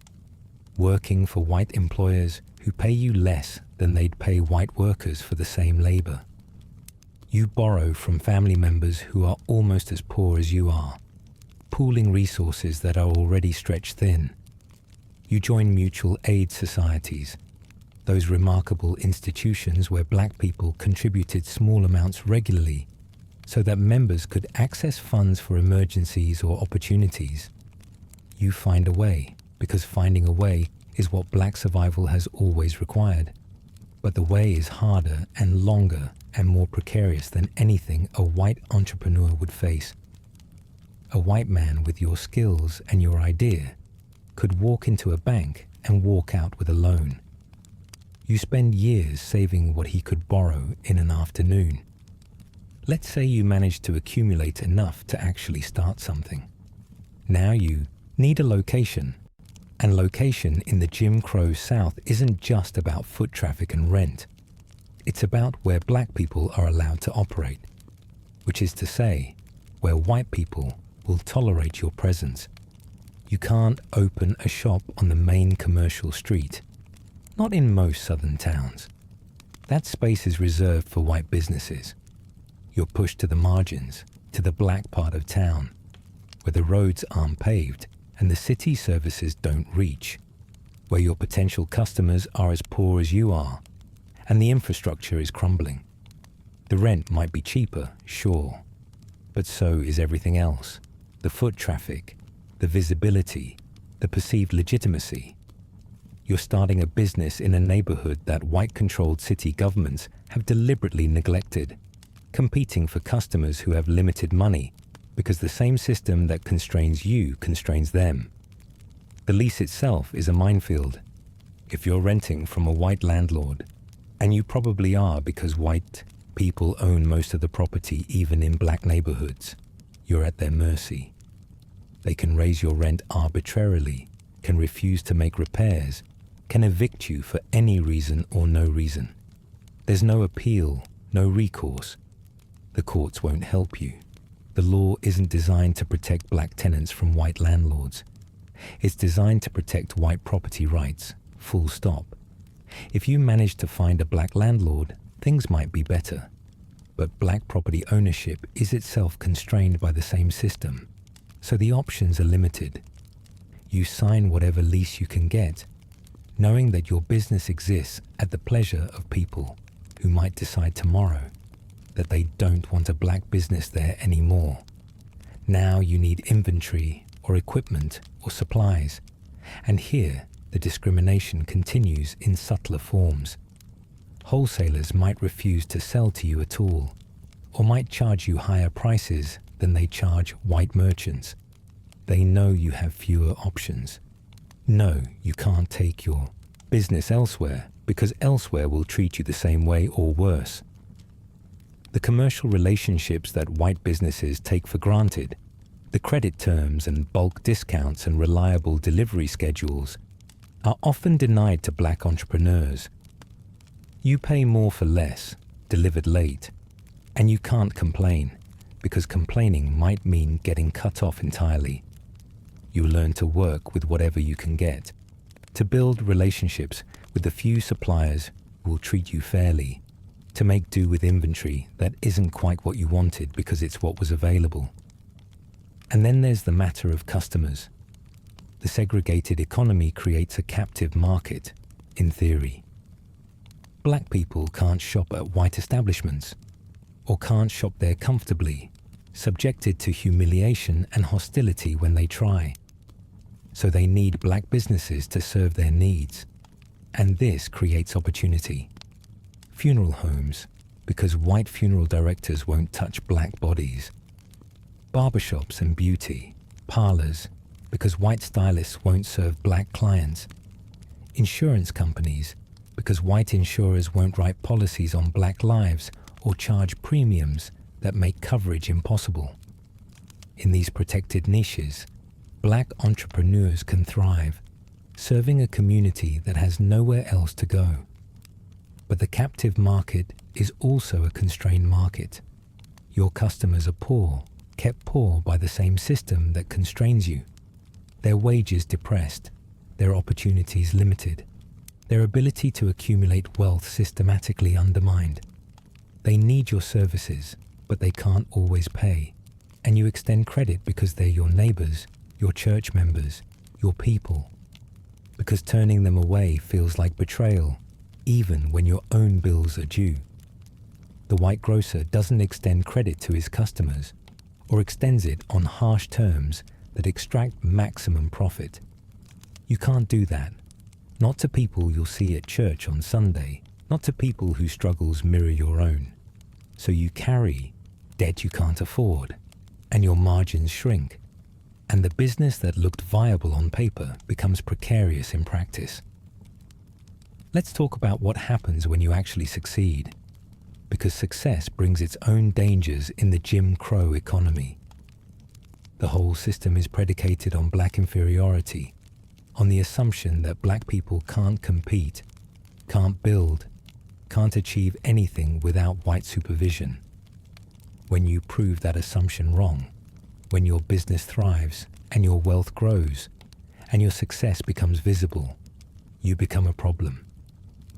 Speaker 1: working for white employers who pay you less than they'd pay white workers for the same labor. You borrow from family members who are almost as poor as you are, pooling resources that are already stretched thin. You join mutual aid societies, those remarkable institutions where black people contributed small amounts regularly so that members could access funds for emergencies or opportunities. You find a way, because finding a way is what black survival has always required. But the way is harder and longer and more precarious than anything a white entrepreneur would face. A white man with your skills and your idea could walk into a bank and walk out with a loan. You spend years saving what he could borrow in an afternoon. Let's say you manage to accumulate enough to actually start something. Now you need a location. And location in the Jim Crow South isn't just about foot traffic and rent. It's about where black people are allowed to operate, which is to say, where white people will tolerate your presence. You can't open a shop on the main commercial street, not in most southern towns. That space is reserved for white businesses. You're pushed to the margins, to the black part of town, where the roads aren't paved and the city services don't reach, where your potential customers are as poor as you are, and the infrastructure is crumbling. The rent might be cheaper, sure, but so is everything else. The foot traffic, the visibility, the perceived legitimacy. You're starting a business in a neighborhood that white-controlled city governments have deliberately neglected, competing for customers who have limited money because the same system that constrains you constrains them. The lease itself is a minefield. If you're renting from a white landlord, and you probably are because white people own most of the property even in black neighborhoods, you're at their mercy. They can raise your rent arbitrarily, can refuse to make repairs, can evict you for any reason or no reason. There's no appeal, no recourse. The courts won't help you. The law isn't designed to protect black tenants from white landlords. It's designed to protect white property rights, full stop. If you manage to find a black landlord, things might be better. But black property ownership is itself constrained by the same system, so the options are limited. You sign whatever lease you can get, knowing that your business exists at the pleasure of people who might decide tomorrow that they don't want a black business there anymore. Now you need inventory or equipment or supplies, and here the discrimination continues in subtler forms. Wholesalers might refuse to sell to you at all, or might charge you higher prices than they charge white merchants. They know you have fewer options. No, you can't take your business elsewhere because elsewhere will treat you the same way or worse. The commercial relationships that white businesses take for granted, the credit terms and bulk discounts and reliable delivery schedules, are often denied to black entrepreneurs. You pay more for less, delivered late, and you can't complain, because complaining might mean getting cut off entirely. You learn to work with whatever you can get, to build relationships with the few suppliers who will treat you fairly, to make do with inventory that isn't quite what you wanted because it's what was available. And then there's the matter of customers. The segregated economy creates a captive market, in theory. Black people can't shop at white establishments, or can't shop there comfortably, subjected to humiliation and hostility when they try. So they need black businesses to serve their needs, and this creates opportunity. Funeral homes, because white funeral directors won't touch black bodies. Barbershops and beauty, parlors, because white stylists won't serve black clients. Insurance companies, because white insurers won't write policies on black lives or charge premiums that make coverage impossible. In these protected niches, black entrepreneurs can thrive, serving a community that has nowhere else to go. But the captive market is also a constrained market. Your customers are poor, kept poor by the same system that constrains you. Their wages depressed, their opportunities limited, their ability to accumulate wealth systematically undermined. They need your services, but they can't always pay. And you extend credit because they're your neighbors, your church members, your people. Because turning them away feels like betrayal, even when your own bills are due. The white grocer doesn't extend credit to his customers, or extends it on harsh terms that extract maximum profit. You can't do that. Not to people you'll see at church on Sunday, not to people whose struggles mirror your own. So you carry debt you can't afford, and your margins shrink, and the business that looked viable on paper becomes precarious in practice. Let's talk about what happens when you actually succeed, because success brings its own dangers in the Jim Crow economy. The whole system is predicated on black inferiority, on the assumption that black people can't compete, can't build, can't achieve anything without white supervision. When you prove that assumption wrong, when your business thrives and your wealth grows and your success becomes visible, you become a problem.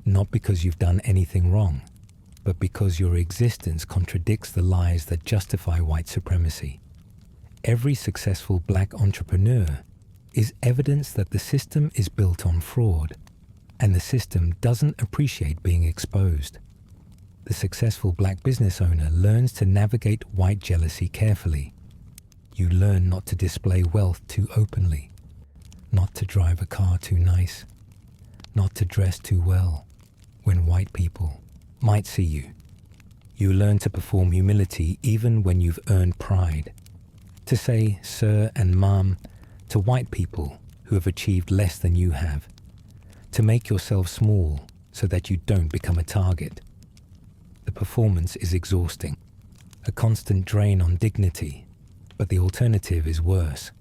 Speaker 1: Not because you've done anything wrong, but because your existence contradicts the lies that justify white supremacy. Every successful black entrepreneur is evidence that the system is built on fraud, and the system doesn't appreciate being exposed. The successful black business owner learns to navigate white jealousy carefully. You learn not to display wealth too openly, not to drive a car too nice, not to dress too well when white people might see you. You learn to perform humility even when you've earned pride, to say sir and ma'am to white people who have achieved less than you have, to make yourself small so that you don't become a target. The performance is exhausting, a constant drain on dignity, but the alternative is worse.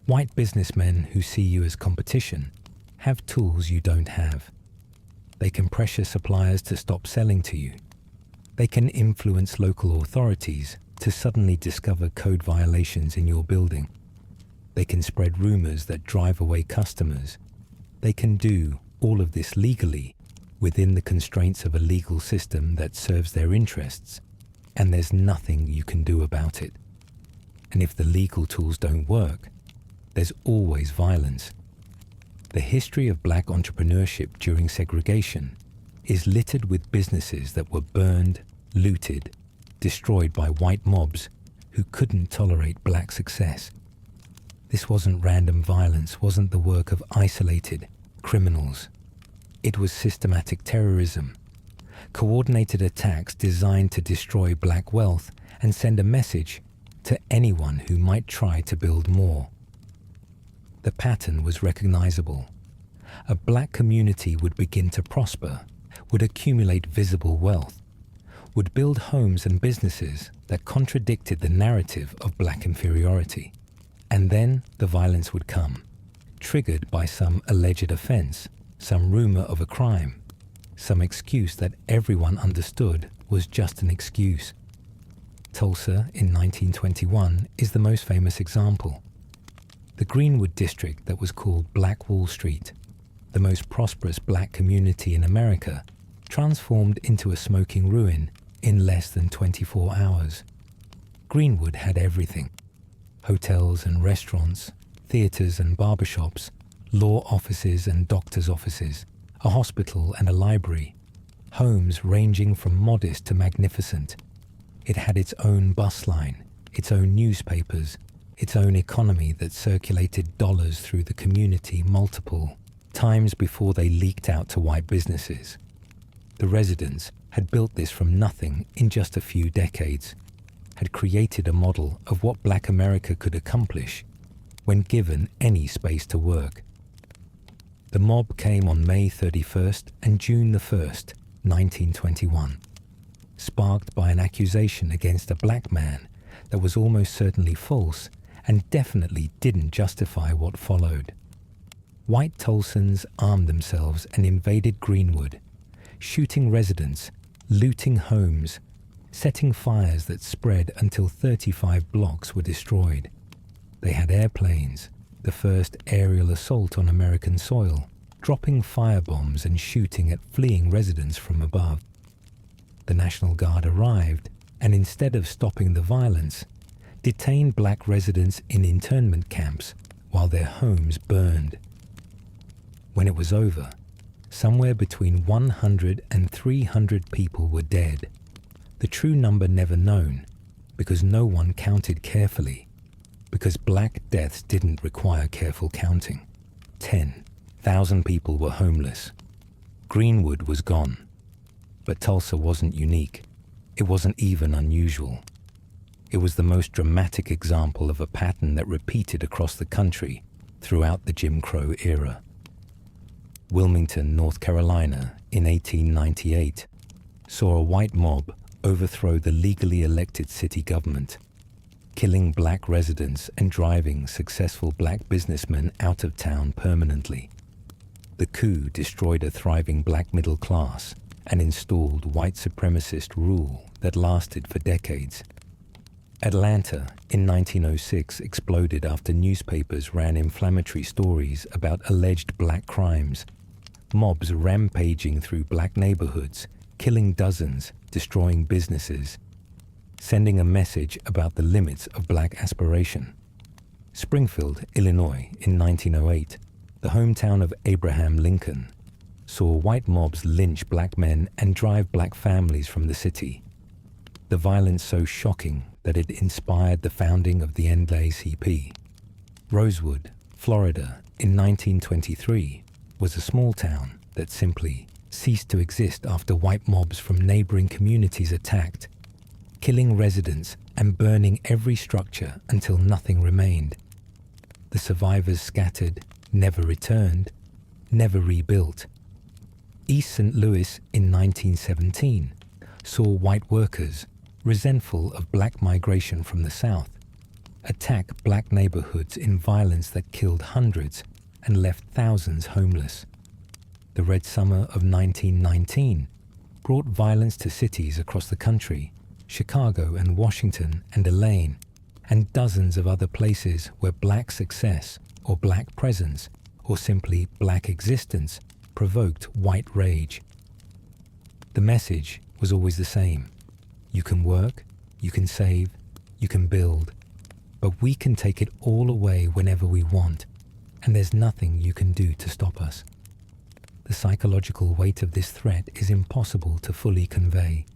Speaker 1: White businessmen who see you as competition have tools you don't have. They can pressure suppliers to stop selling to you. They can influence local authorities to suddenly discover code violations in your building. They can spread rumors that drive away customers. They can do all of this legally within the constraints of a legal system that serves their interests, and there's nothing you can do about it. And if the legal tools don't work, there's always violence. The history of black entrepreneurship during segregation is littered with businesses that were burned, looted, destroyed by white mobs who couldn't tolerate black success. This wasn't random violence, wasn't the work of isolated criminals. It was systematic terrorism, coordinated attacks designed to destroy black wealth and send a message to anyone who might try to build more. The pattern was recognizable. A black community would begin to prosper, would accumulate visible wealth, would build homes and businesses that contradicted the narrative of black inferiority. And then the violence would come, triggered by some alleged offense, some rumor of a crime, some excuse that everyone understood was just an excuse. Tulsa in 1921 is the most famous example. The Greenwood district that was called Black Wall Street, the most prosperous black community in America, transformed into a smoking ruin in less than 24 hours. Greenwood had everything: hotels and restaurants, theaters and barbershops, law offices and doctors' offices, a hospital and a library, homes ranging from modest to magnificent. It had its own bus line, its own newspapers, its own economy that circulated dollars through the community multiple times before they leaked out to white businesses. The residents had built this from nothing in just a few decades, had created a model of what black America could accomplish when given any space to work. The mob came on May 31st and June the 1st, 1921, sparked by an accusation against a black man that was almost certainly false and definitely didn't justify what followed. White Tulsans armed themselves and invaded Greenwood, shooting residents, looting homes, setting fires that spread until 35 blocks were destroyed. They had airplanes, the first aerial assault on American soil, dropping firebombs and shooting at fleeing residents from above. The National Guard arrived, and instead of stopping the violence, detained black residents in internment camps while their homes burned. When it was over, somewhere between 100 and 300 people were dead. The true number never known, because no one counted carefully, because black deaths didn't require careful counting. 10,000 people were homeless. Greenwood was gone. But Tulsa wasn't unique. It wasn't even unusual. It was the most dramatic example of a pattern that repeated across the country throughout the Jim Crow era. Wilmington, North Carolina, in 1898, saw a white mob overthrow the legally elected city government. killing black residents and driving successful black businessmen out of town permanently. The coup destroyed a thriving black middle class and installed white supremacist rule that lasted for decades. Atlanta in 1906 exploded after newspapers ran inflammatory stories about alleged black crimes, mobs rampaging through black neighborhoods, killing dozens, destroying businesses, sending a message about the limits of black aspiration. Springfield, Illinois in 1908, the hometown of Abraham Lincoln, saw white mobs lynch black men and drive black families from the city. The violence so shocking that it inspired the founding of the NAACP. Rosewood, Florida, in 1923, was a small town that simply ceased to exist after white mobs from neighboring communities attacked, killing residents and burning every structure until nothing remained. The survivors scattered, never returned, never rebuilt. East St. Louis in 1917 saw white workers, resentful of black migration from the South, attack black neighborhoods in violence that killed hundreds and left thousands homeless. The Red Summer of 1919 brought violence to cities across the country, Chicago and Washington and Elaine, and dozens of other places where black success or black presence or simply black existence provoked white rage. The message was always the same. You can work, you can save, you can build, but we can take it all away whenever we want, and there's nothing you can do to stop us. The psychological weight of this threat is impossible to fully convey.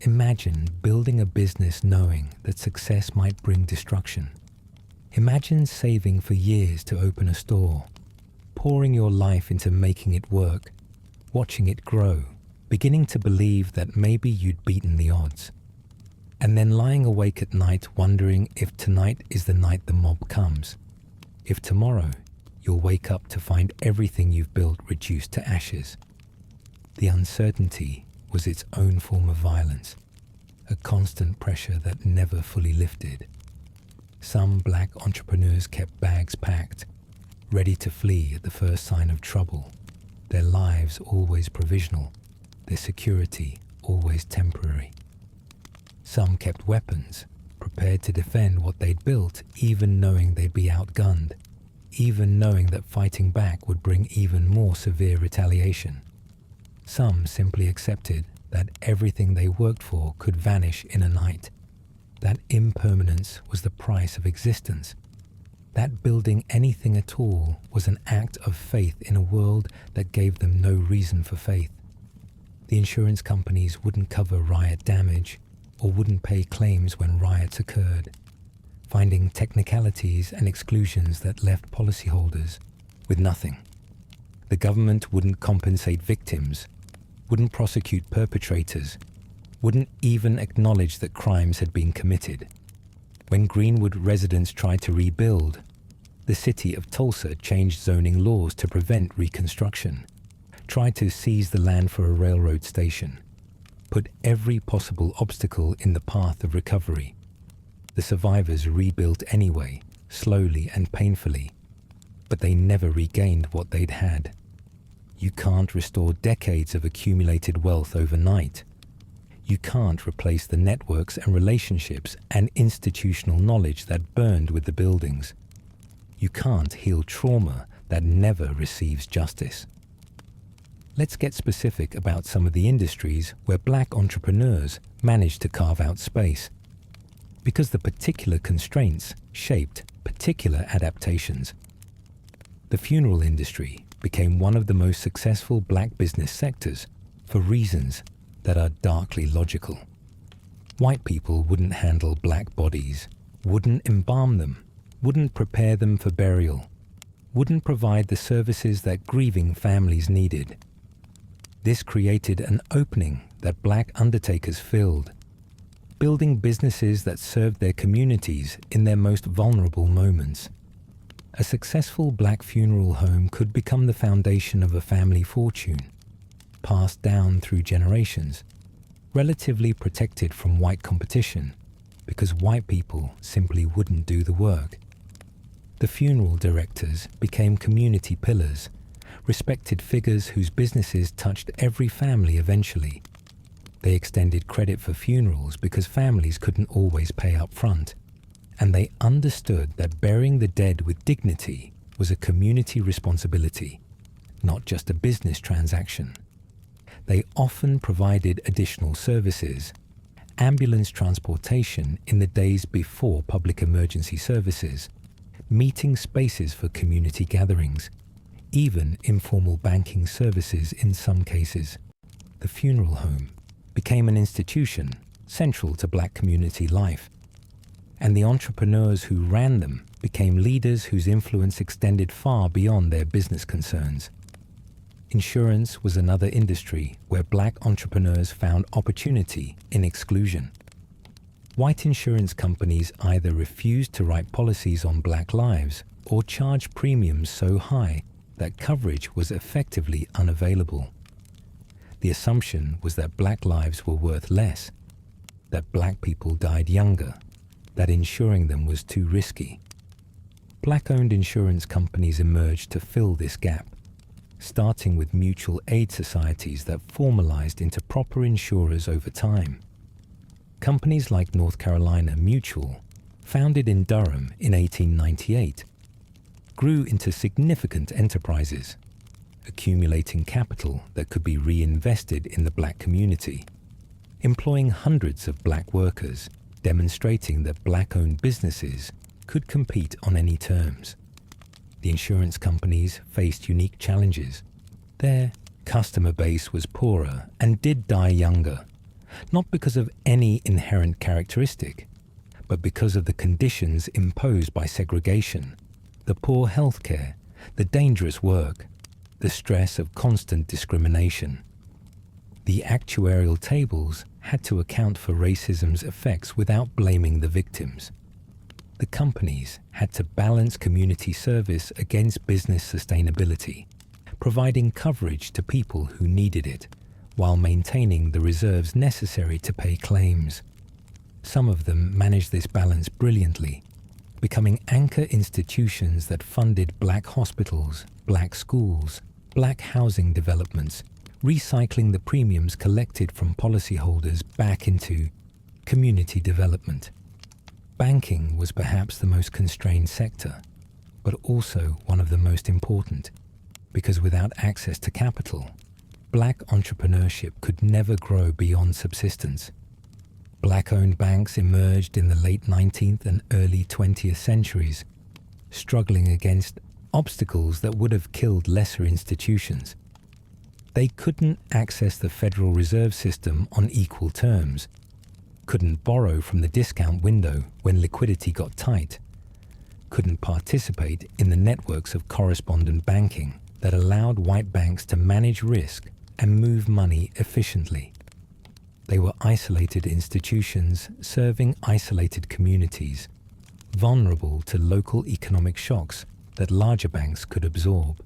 Speaker 1: Imagine building a business knowing that success might bring destruction. Imagine saving for years to open a store, pouring your life into making it work, watching it grow, beginning to believe that maybe you'd beaten the odds, and then lying awake at night wondering if tonight is the night the mob comes, if tomorrow you'll wake up to find everything you've built reduced to ashes. The uncertainty was its own form of violence, a constant pressure that never fully lifted. Some black entrepreneurs kept bags packed, ready to flee at the first sign of trouble, their lives always provisional, their security always temporary. Some kept weapons, prepared to defend what they'd built, even knowing they'd be outgunned, even knowing that fighting back would bring even more severe retaliation. Some simply accepted that everything they worked for could vanish in a night, that impermanence was the price of existence, that building anything at all was an act of faith in a world that gave them no reason for faith. The insurance companies wouldn't cover riot damage or wouldn't pay claims when riots occurred, finding technicalities and exclusions that left policyholders with nothing. The government wouldn't compensate victims, wouldn't prosecute perpetrators, wouldn't even acknowledge that crimes had been committed. When Greenwood residents tried to rebuild, the city of Tulsa changed zoning laws to prevent reconstruction, tried to seize the land for a railroad station, put every possible obstacle in the path of recovery. The survivors rebuilt anyway, slowly and painfully, but they never regained what they'd had. You can't restore decades of accumulated wealth overnight. You can't replace the networks and relationships and institutional knowledge that burned with the buildings. You can't heal trauma that never receives justice. Let's get specific about some of the industries where black entrepreneurs managed to carve out space, because the particular constraints shaped particular adaptations. The funeral industry became one of the most successful black business sectors for reasons that are darkly logical. White people wouldn't handle black bodies, wouldn't embalm them, wouldn't prepare them for burial, wouldn't provide the services that grieving families needed. This created an opening that black undertakers filled, building businesses that served their communities in their most vulnerable moments. A successful black funeral home could become the foundation of a family fortune, passed down through generations, relatively protected from white competition, because white people simply wouldn't do the work. The funeral directors became community pillars, respected figures whose businesses touched every family eventually. They extended credit for funerals because families couldn't always pay up front, and they understood that burying the dead with dignity was a community responsibility, not just a business transaction. They often provided additional services, ambulance transportation in the days before public emergency services, meeting spaces for community gatherings, even informal banking services in some cases. The funeral home became an institution central to black community life, and the entrepreneurs who ran them became leaders whose influence extended far beyond their business concerns. Insurance was another industry where black entrepreneurs found opportunity in exclusion. White insurance companies either refused to write policies on black lives or charged premiums so high that coverage was effectively unavailable. The assumption was that black lives were worth less, that black people died younger, that insuring them was too risky. Black-owned insurance companies emerged to fill this gap, starting with mutual aid societies that formalized into proper insurers over time. Companies like North Carolina Mutual, founded in Durham in 1898, grew into significant enterprises, accumulating capital that could be reinvested in the black community, employing hundreds of black workers, demonstrating that black-owned businesses could compete on any terms. The insurance companies faced unique challenges. Their customer base was poorer and did die younger, not because of any inherent characteristic, but because of the conditions imposed by segregation, the poor health care, the dangerous work, the stress of constant discrimination. The actuarial tables had to account for racism's effects without blaming the victims. The companies had to balance community service against business sustainability, providing coverage to people who needed it, while maintaining the reserves necessary to pay claims. Some of them managed this balance brilliantly, becoming anchor institutions that funded black hospitals, black schools, black housing developments, recycling the premiums collected from policyholders back into community development. Banking was perhaps the most constrained sector, but also one of the most important, because without access to capital, black entrepreneurship could never grow beyond subsistence. Black-owned banks emerged in the late 19th and early 20th centuries, struggling against obstacles that would have killed lesser institutions. They couldn't access the Federal Reserve System on equal terms, couldn't borrow from the discount window when liquidity got tight, couldn't participate in the networks of correspondent banking that allowed white banks to manage risk and move money efficiently. They were isolated institutions serving isolated communities, vulnerable to local economic shocks that larger banks could absorb.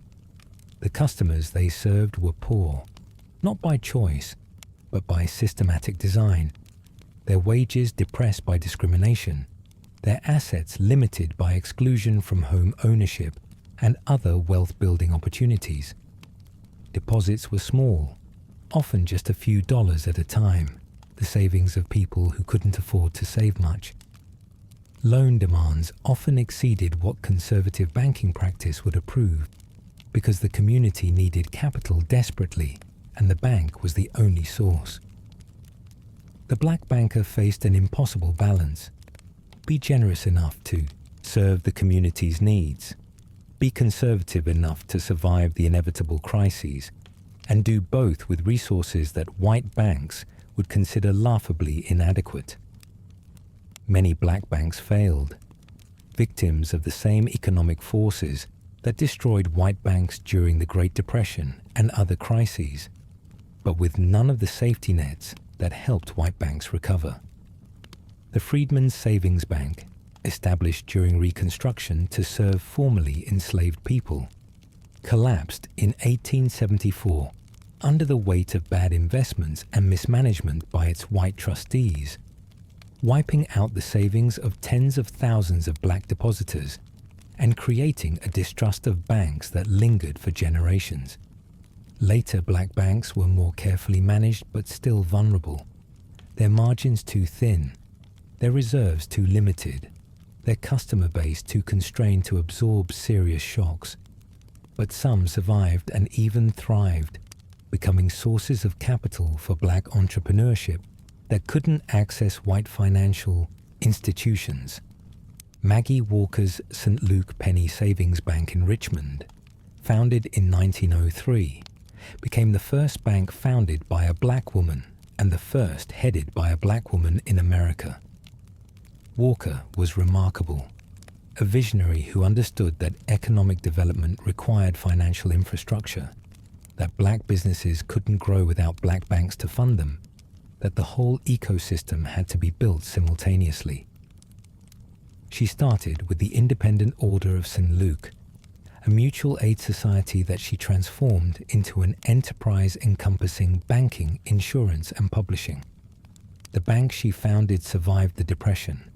Speaker 1: The customers they served were poor, not by choice, but by systematic design. Their wages depressed by discrimination, their assets limited by exclusion from home ownership and other wealth-building opportunities. Deposits were small, often just a few dollars at a time, the savings of people who couldn't afford to save much. Loan demands often exceeded what conservative banking practice would approve, because the community needed capital desperately, and the bank was the only source. The black banker faced an impossible balance. Be generous enough to serve the community's needs, be conservative enough to survive the inevitable crises, and do both with resources that white banks would consider laughably inadequate. Many black banks failed, victims of the same economic forces that destroyed white banks during the Great Depression and other crises, but with none of the safety nets that helped white banks recover. The Freedmen's Savings Bank, established during Reconstruction to serve formerly enslaved people, collapsed in 1874 under the weight of bad investments and mismanagement by its white trustees. wiping out the savings of tens of thousands of black depositors and creating a distrust of banks that lingered for generations. Later, black banks were more carefully managed but still vulnerable. Their margins too thin, their reserves too limited, their customer base too constrained to absorb serious shocks. But some survived and even thrived, becoming sources of capital for black entrepreneurship that couldn't access white financial institutions. Maggie Walker's St. Luke Penny Savings Bank in Richmond, founded in 1903, became the first bank founded by a black woman and the first headed by a black woman in America. Walker was remarkable, a visionary who understood that economic development required financial infrastructure, that black businesses couldn't grow without black banks to fund them, that the whole ecosystem had to be built simultaneously. She started with the Independent Order of St. Luke, a mutual aid society that she transformed into an enterprise encompassing banking, insurance, and publishing. The bank she founded survived the Depression,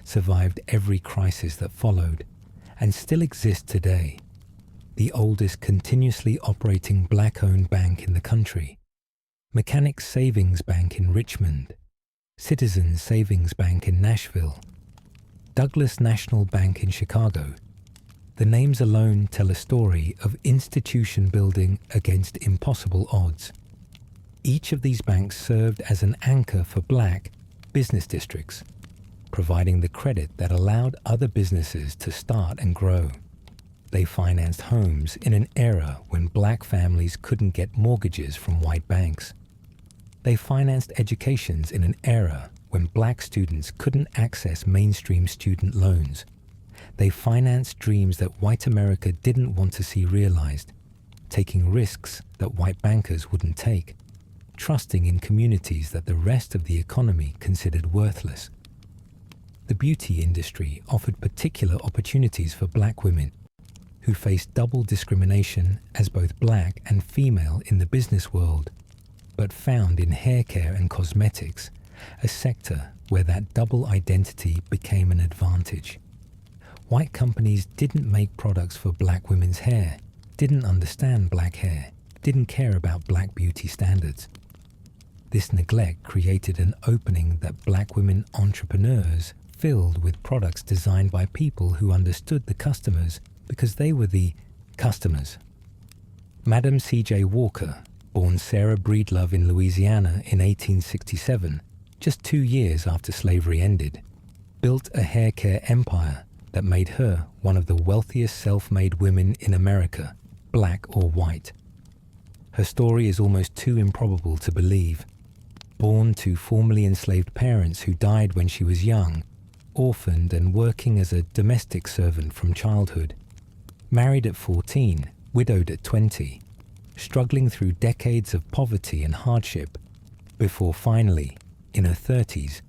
Speaker 1: survived every crisis that followed, and still exists today, the oldest continuously operating black-owned bank in the country. Mechanics Savings Bank in Richmond, Citizens Savings Bank in Nashville, Douglas National Bank in Chicago. The names alone tell a story of institution building against impossible odds. Each of these banks served as an anchor for black business districts, providing the credit that allowed other businesses to start and grow. They financed homes in an era when black families couldn't get mortgages from white banks. They financed educations in an era when black students couldn't access mainstream student loans. They financed dreams that white America didn't want to see realized, taking risks that white bankers wouldn't take, trusting in communities that the rest of the economy considered worthless. The beauty industry offered particular opportunities for black women who faced double discrimination as both black and female in the business world, but found in hair care and cosmetics a sector where that double identity became an advantage. White companies didn't make products for black women's hair, didn't understand black hair, didn't care about black beauty standards. This neglect created an opening that black women entrepreneurs filled with products designed by people who understood the customers because they were the customers. Madam C.J. Walker, born Sarah Breedlove in Louisiana in 1867, just 2 years after slavery ended, built a hair care empire that made her one of the wealthiest self-made women in America, black or white. Her story is almost too improbable to believe. Born to formerly enslaved parents who died when she was young, orphaned and working as a domestic servant from childhood, married at 14, widowed at 20, struggling through decades of poverty and hardship, before finally, in her 30s,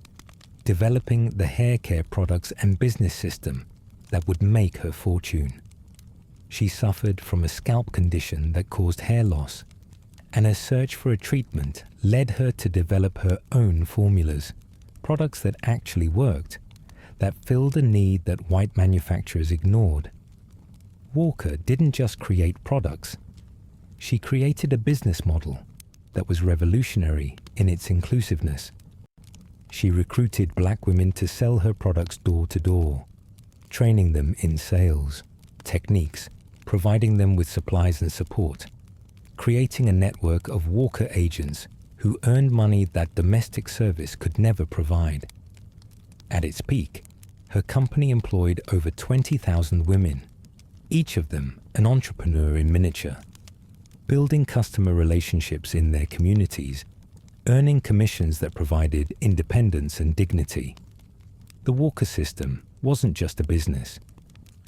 Speaker 1: developing the hair care products and business system that would make her fortune. She suffered from a scalp condition that caused hair loss, and her search for a treatment led her to develop her own formulas, products that actually worked, that filled a need that white manufacturers ignored. Walker didn't just create products. She created a business model that was revolutionary in its inclusiveness. She recruited black women to sell her products door to door, training them in sales, techniques, providing them with supplies and support, creating a network of Walker agents who earned money that domestic service could never provide. At its peak, her company employed over 20,000 women, each of them an entrepreneur in miniature, building customer relationships in their communities, earning commissions that provided independence and dignity. The Walker system wasn't just a business.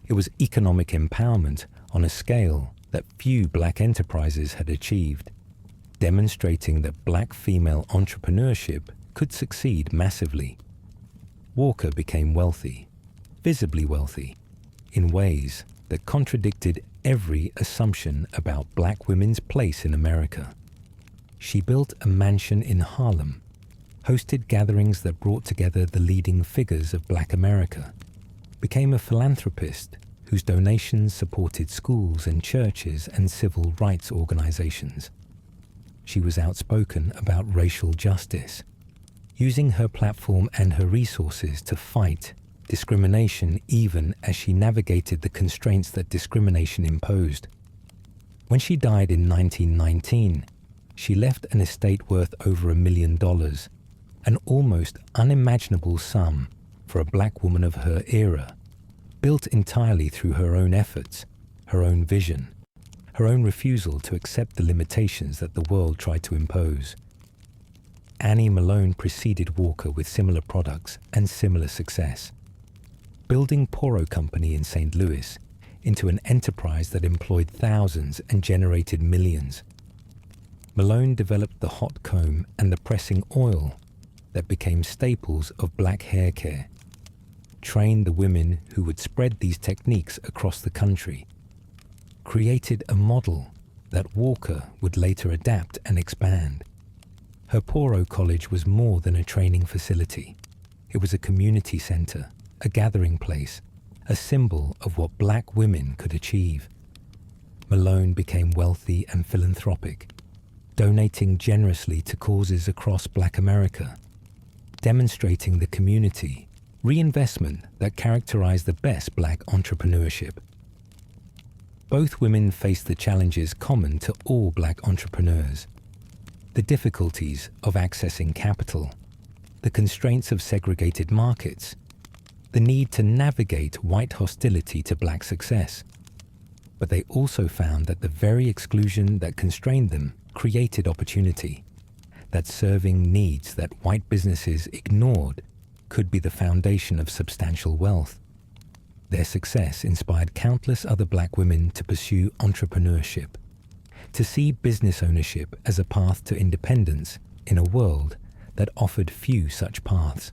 Speaker 1: It was economic empowerment on a scale that few black enterprises had achieved, demonstrating that black female entrepreneurship could succeed massively. Walker became wealthy, visibly wealthy, in ways that contradicted every assumption about black women's place in America. She built a mansion in Harlem, hosted gatherings that brought together the leading figures of Black America, became a philanthropist whose donations supported schools and churches and civil rights organizations. She was outspoken about racial justice, using her platform and her resources to fight discrimination even as she navigated the constraints that discrimination imposed. When she died in 1919, she left an estate worth over $1 million, an almost unimaginable sum for a Black woman of her era, built entirely through her own efforts, her own vision, her own refusal to accept the limitations that the world tried to impose. Annie Malone preceded Walker with similar products and similar success, building Poro Company in St. Louis into an enterprise that employed thousands and generated millions. Malone developed the hot comb and the pressing oil that became staples of Black hair care, trained the women who would spread these techniques across the country, created a model that Walker would later adapt and expand. Her Poro College was more than a training facility. It was a community center, a gathering place, a symbol of what Black women could achieve. Malone became wealthy and philanthropic, donating generously to causes across Black America, demonstrating the community reinvestment that characterized the best Black entrepreneurship. Both women faced the challenges common to all Black entrepreneurs: the difficulties of accessing capital, the constraints of segregated markets, the need to navigate white hostility to Black success. But they also found that the very exclusion that constrained them created opportunity, that serving needs that white businesses ignored could be the foundation of substantial wealth. Their success inspired countless other Black women to pursue entrepreneurship, to see business ownership as a path to independence in a world that offered few such paths.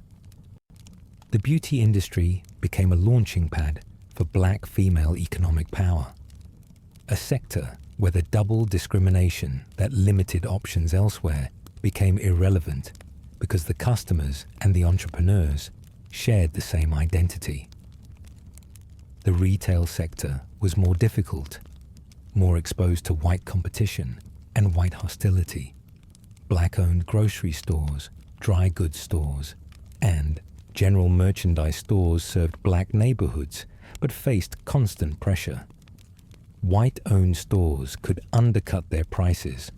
Speaker 1: The beauty industry became a launching pad for Black female economic power, a sector where the double discrimination that limited options elsewhere became irrelevant because the customers and the entrepreneurs shared the same identity. The retail sector was more difficult, more exposed to white competition and white hostility. Black-owned grocery stores, dry goods stores, and general merchandise stores served Black neighborhoods but faced constant pressure. White-owned stores could undercut their prices,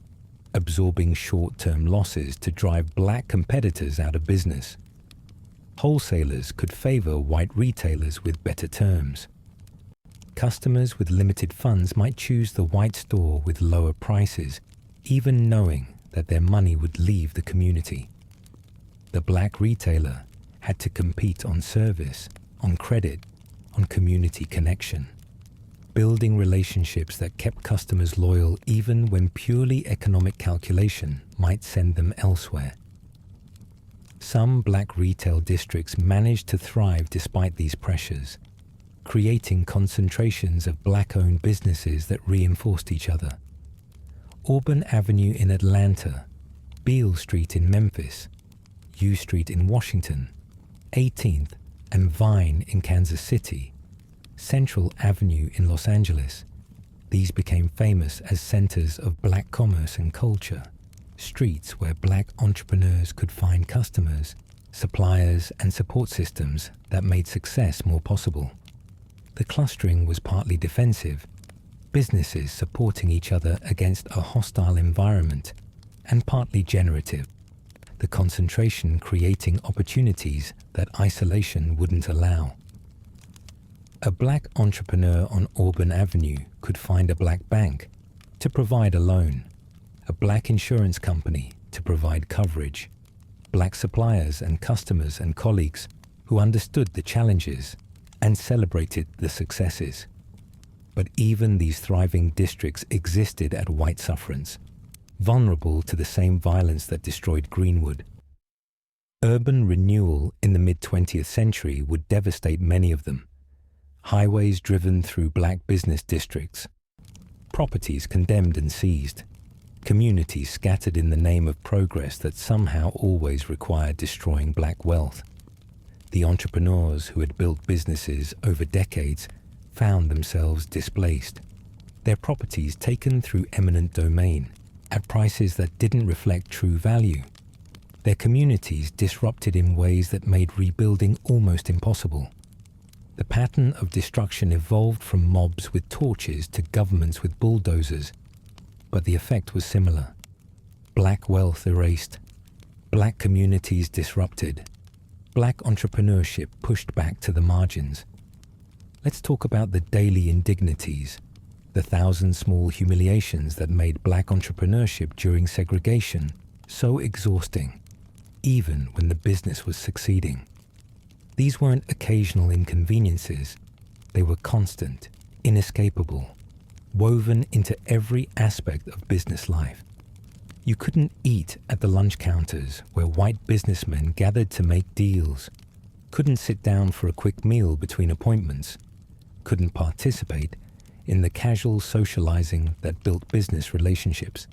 Speaker 1: absorbing short-term losses to drive Black competitors out of business. Wholesalers could favor white retailers with better terms. Customers with limited funds might choose the white store with lower prices, even knowing that their money would leave the community. The Black retailer had to compete on service, on credit, on community connection, building relationships that kept customers loyal even when purely economic calculation might send them elsewhere. Some Black retail districts managed to thrive despite these pressures, creating concentrations of Black-owned businesses that reinforced each other. Auburn Avenue in Atlanta, Beale Street in Memphis, U Street in Washington, 18th and Vine in Kansas City, Central Avenue in Los Angeles. These became famous as centers of Black commerce and culture, streets where Black entrepreneurs could find customers, suppliers, and support systems that made success more possible. The clustering was partly defensive, businesses supporting each other against a hostile environment, and partly generative, the concentration creating opportunities that isolation wouldn't allow. A Black entrepreneur on Auburn Avenue could find a Black bank to provide a loan, a Black insurance company to provide coverage, Black suppliers and customers and colleagues who understood the challenges and celebrated the successes. But even these thriving districts existed at white sufferance, vulnerable to the same violence that destroyed Greenwood. Urban renewal in the mid-20th century would devastate many of them. Highways driven through Black business districts, properties condemned and seized, communities scattered in the name of progress that somehow always required destroying black wealth. The entrepreneurs who had built businesses over decades found themselves displaced, their properties taken through eminent domain at prices that didn't reflect true value, their communities disrupted in ways that made rebuilding almost impossible. The pattern of destruction evolved from mobs with torches to governments with bulldozers, but the effect was similar. Black wealth erased, black communities disrupted, black entrepreneurship pushed back to the margins. Let's talk about the daily indignities, the 1,000 small humiliations that made black entrepreneurship during segregation so exhausting, even when the business was succeeding. These weren't occasional inconveniences. They were constant, inescapable, woven into every aspect of business life. You couldn't eat at the lunch counters where white businessmen gathered to make deals, couldn't sit down for a quick meal between appointments, couldn't participate in the casual socializing that built business relationships.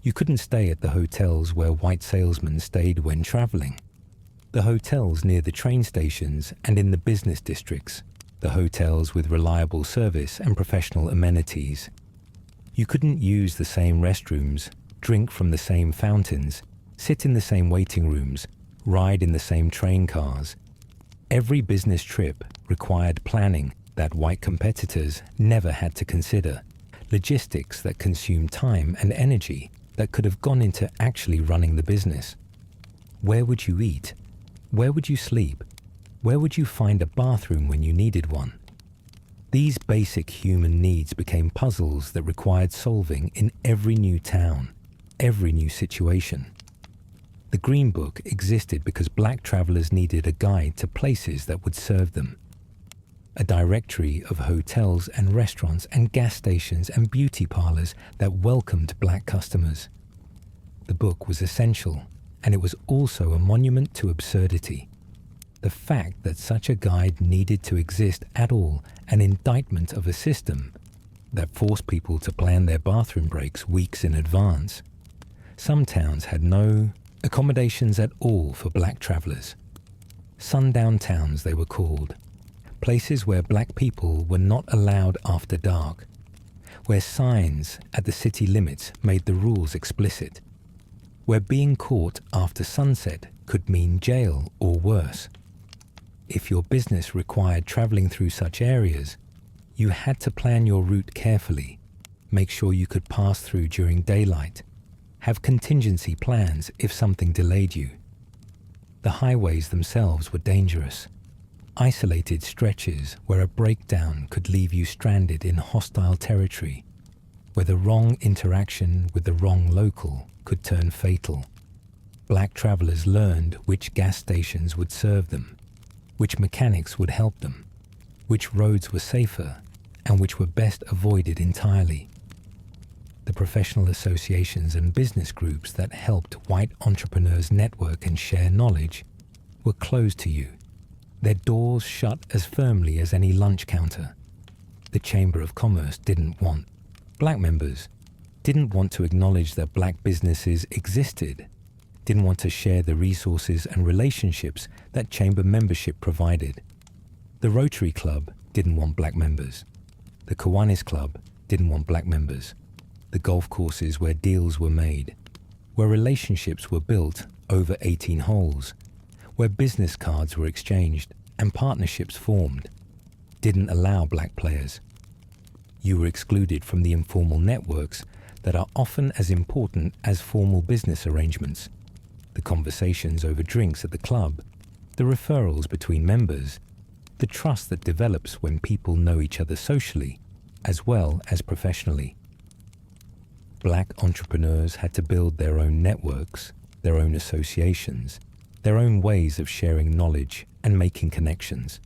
Speaker 1: You couldn't stay at the hotels where white salesmen stayed when traveling, the hotels near the train stations and in the business districts, the hotels with reliable service and professional amenities. You couldn't use the same restrooms, drink from the same fountains, sit in the same waiting rooms, ride in the same train cars. Every business trip required planning that white competitors never had to consider, logistics that consumed time and energy that could have gone into actually running the business. Where would you eat? Where would you sleep? Where would you find a bathroom when you needed one? These basic human needs became puzzles that required solving in every new town, every new situation. The Green Book existed because black travelers needed a guide to places that would serve them. A directory of hotels and restaurants and gas stations and beauty parlors that welcomed black customers. The book was essential, and it was also a monument to absurdity. The fact that such a guide needed to exist at all, an indictment of a system that forced people to plan their bathroom breaks weeks in advance. Some towns had no accommodations at all for black travelers. Sundown towns, they were called. Places where black people were not allowed after dark, where signs at the city limits made the rules explicit, where being caught after sunset could mean jail or worse. If your business required traveling through such areas, you had to plan your route carefully, make sure you could pass through during daylight, have contingency plans if something delayed you. The highways themselves were dangerous. Isolated stretches where a breakdown could leave you stranded in hostile territory, where the wrong interaction with the wrong local could turn fatal. Black travelers learned which gas stations would serve them, which mechanics would help them, which roads were safer, and which were best avoided entirely. The professional associations and business groups that helped white entrepreneurs network and share knowledge were closed to you, their doors shut as firmly as any lunch counter. The Chamber of Commerce didn't want black members, didn't want to acknowledge that black businesses existed, didn't want to share the resources and relationships that chamber membership provided. The Rotary Club didn't want black members. The Kiwanis Club didn't want black members. The golf courses where deals were made, where relationships were built over 18 holes, where business cards were exchanged and partnerships formed, didn't allow black players. You were excluded from the informal networks that are often as important as formal business arrangements. The conversations over drinks at the club, the referrals between members, the trust that develops when people know each other socially as well as professionally. Black entrepreneurs had to build their own networks, their own associations, their own ways of sharing knowledge and making connections.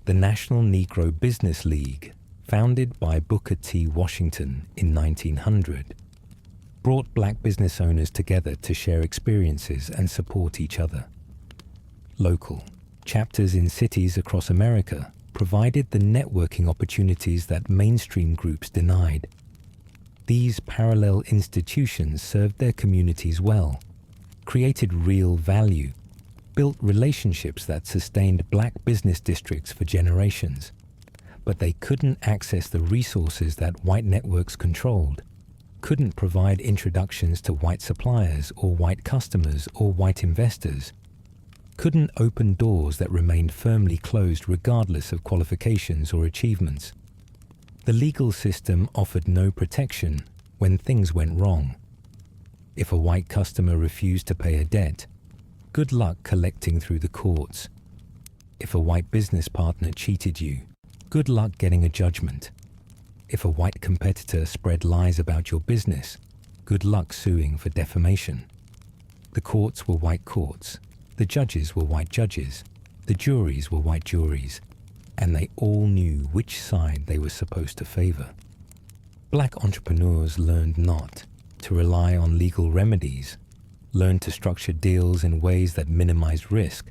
Speaker 1: The National Negro Business League, founded by Booker T. Washington in 1900, brought black business owners together to share experiences and support each other. Local chapters in cities across America provided the networking opportunities that mainstream groups denied. These parallel institutions served their communities well, created real value, built relationships that sustained black business districts for generations. But they couldn't access the resources that white networks controlled, couldn't provide introductions to white suppliers or white customers or white investors, couldn't open doors that remained firmly closed regardless of qualifications or achievements. The legal system offered no protection when things went wrong. If a white customer refused to pay a debt, good luck collecting through the courts. If a white business partner cheated you, good luck getting a judgment. If a white competitor spread lies about your business, good luck suing for defamation. The courts were white courts, the judges were white judges, the juries were white juries, and they all knew which side they were supposed to favor. Black entrepreneurs learned not to rely on legal remedies, learned to structure deals in ways that minimized risk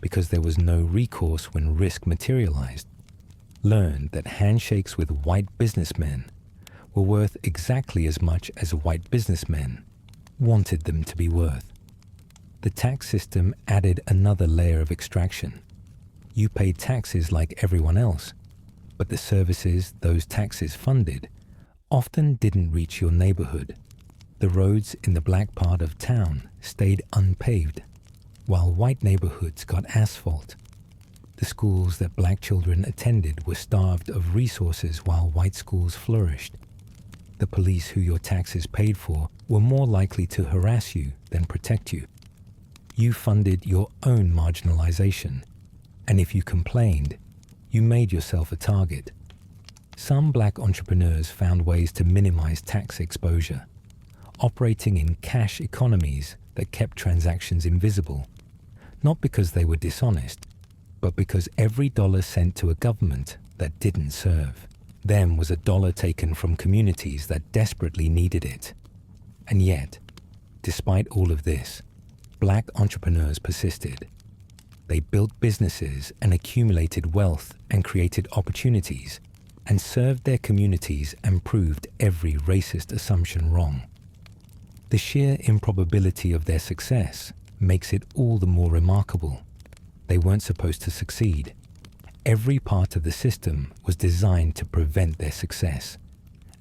Speaker 1: because there was no recourse when risk materialized, learned that handshakes with white businessmen were worth exactly as much as white businessmen wanted them to be worth. The tax system added another layer of extraction. You paid taxes like everyone else, but the services those taxes funded often didn't reach your neighborhood. The roads in the black part of town stayed unpaved, while white neighborhoods got asphalt. The schools that black children attended were starved of resources while white schools flourished. The police who your taxes paid for were more likely to harass you than protect you. You funded your own marginalization, and if you complained, you made yourself a target. Some black entrepreneurs found ways to minimize tax exposure, operating in cash economies that kept transactions invisible, not because they were dishonest, but because every dollar sent to a government that didn't serve them was a dollar taken from communities that desperately needed it. And yet, despite all of this, black entrepreneurs persisted. They built businesses and accumulated wealth and created opportunities and served their communities and proved every racist assumption wrong. The sheer improbability of their success makes it all the more remarkable. They weren't supposed to succeed. Every part of the system was designed to prevent their success,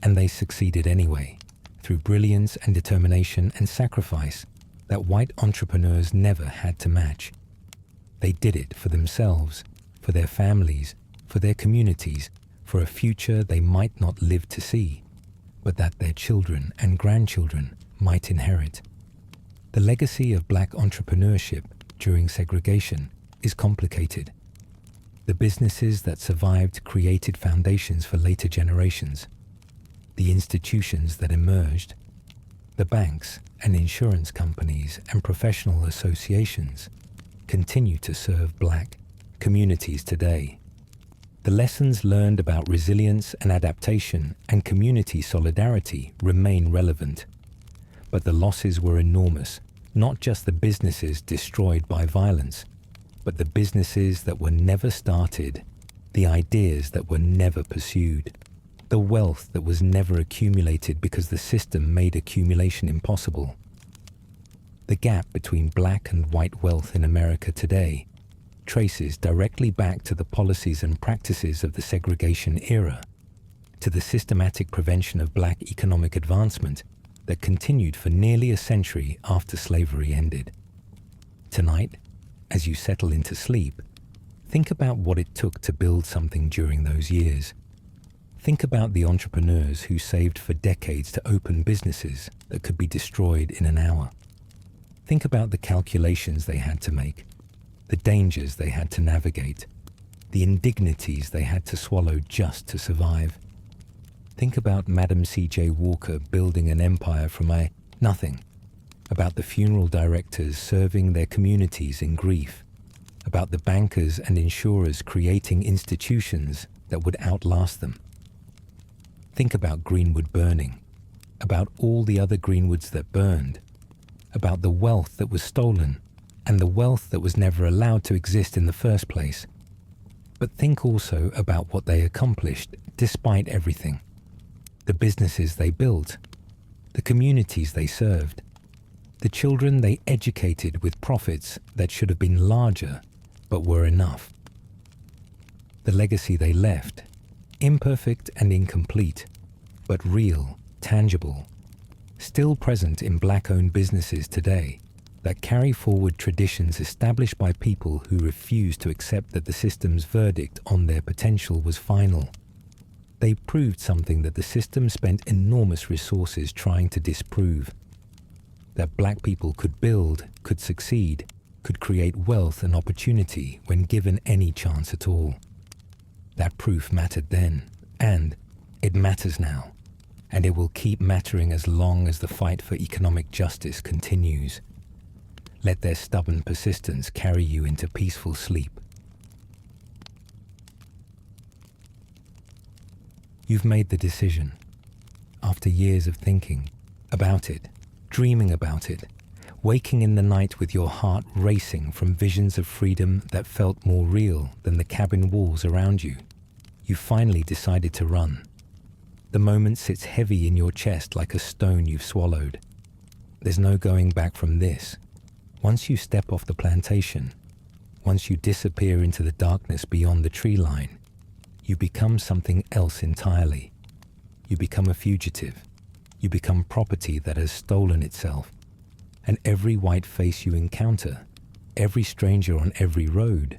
Speaker 1: and they succeeded anyway, through brilliance and determination and sacrifice that white entrepreneurs never had to match. They did it for themselves, for their families, for their communities, for a future they might not live to see, but that their children and grandchildren might inherit. The legacy of black entrepreneurship during segregation is complicated. The businesses that survived created foundations for later generations. The institutions that emerged, the banks and insurance companies and professional associations, continue to serve black communities today. The lessons learned about resilience and adaptation and community solidarity remain relevant. But the losses were enormous, not just the businesses destroyed by violence, but the businesses that were never started, the ideas that were never pursued, the wealth that was never accumulated because the system made accumulation impossible. The gap between black and white wealth in America today traces directly back to the policies and practices of the segregation era, to the systematic prevention of black economic advancement that continued for nearly a century after slavery ended. Tonight, as you settle into sleep, think about what it took to build something during those years. Think about the entrepreneurs who saved for decades to open businesses that could be destroyed in an hour. Think about the calculations they had to make, the dangers they had to navigate, the indignities they had to swallow just to survive. Think about Madam C.J. Walker building an empire from a nothing, about the funeral directors serving their communities in grief, about the bankers and insurers creating institutions that would outlast them. Think about Greenwood burning, about all the other Greenwoods that burned, about the wealth that was stolen and the wealth that was never allowed to exist in the first place. But think also about what they accomplished despite everything. the businesses they built, the communities they served, the children they educated with profits that should have been larger but were enough. The legacy they left, imperfect and incomplete, but real, tangible, still present in Black-owned businesses today that carry forward traditions established by people who refuse to accept that the system's verdict on their potential was final. They proved something that the system spent enormous resources trying to disprove: that Black people could build, could succeed, could create wealth and opportunity when given any chance at all. That proof mattered then, and it matters now, and it will keep mattering as long as the fight for economic justice continues. Let their stubborn persistence carry you into peaceful sleep. You've made the decision, after years of thinking about it, dreaming about it, waking in the night with your heart racing from visions of freedom that felt more real than the cabin walls around you. You finally decided to run. The moment sits heavy in your chest like a stone you've swallowed. There's no going back from this. Once you step off the plantation, once you disappear into the darkness beyond the tree line, you become something else entirely. You become a fugitive. You become property that has stolen itself. And every white face you encounter, every stranger on every road,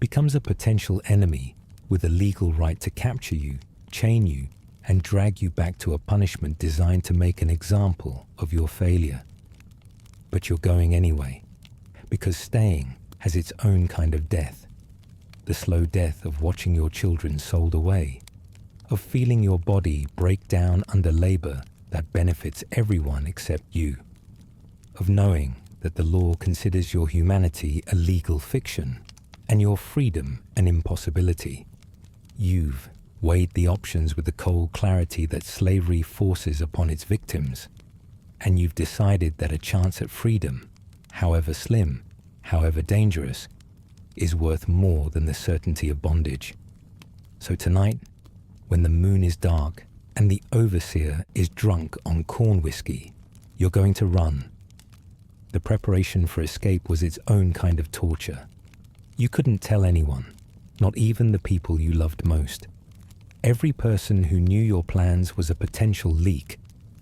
Speaker 1: becomes a potential enemy with a legal right to capture you, chain you, and drag you back to a punishment designed to make an example of your failure. But you're going anyway, because staying has its own kind of death. The slow death of watching your children sold away, of feeling your body break down under labor that benefits everyone except you, of knowing that the law considers your humanity a legal fiction and your freedom an impossibility. You've weighed the options with the cold clarity that slavery forces upon its victims, and you've decided that a chance at freedom, however slim, however dangerous, is worth more than the certainty of bondage. So tonight, when the moon is dark and the overseer is drunk on corn whiskey, you're going to run. The preparation for escape was its own kind of torture. You couldn't tell anyone, not even the people you loved most. Every person who knew your plans was a potential leak,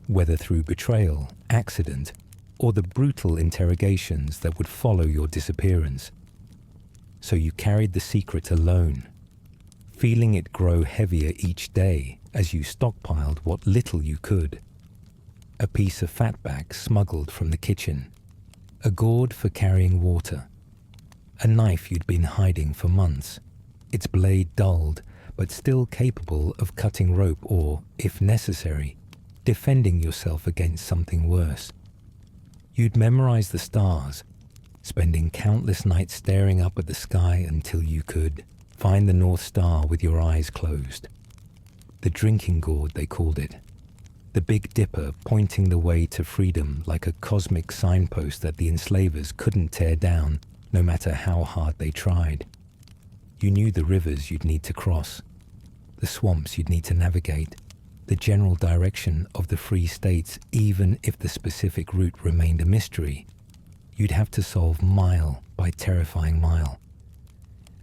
Speaker 1: whether through betrayal, accident, or the brutal interrogations that would follow your disappearance. So you carried the secret alone, feeling it grow heavier each day as you stockpiled what little you could. A piece of fatback smuggled from the kitchen, a gourd for carrying water, a knife you'd been hiding for months, its blade dulled but still capable of cutting rope or, if necessary, defending yourself against something worse. You'd memorize the stars, spending countless nights staring up at the sky until you could find the North Star with your eyes closed. The drinking gourd, they called it. The Big Dipper pointing the way to freedom like a cosmic signpost that the enslavers couldn't tear down, no matter how hard they tried. You knew the rivers you'd need to cross, the swamps you'd need to navigate, the general direction of the free states, even if the specific route remained a mystery. You'd have to solve mile by terrifying mile.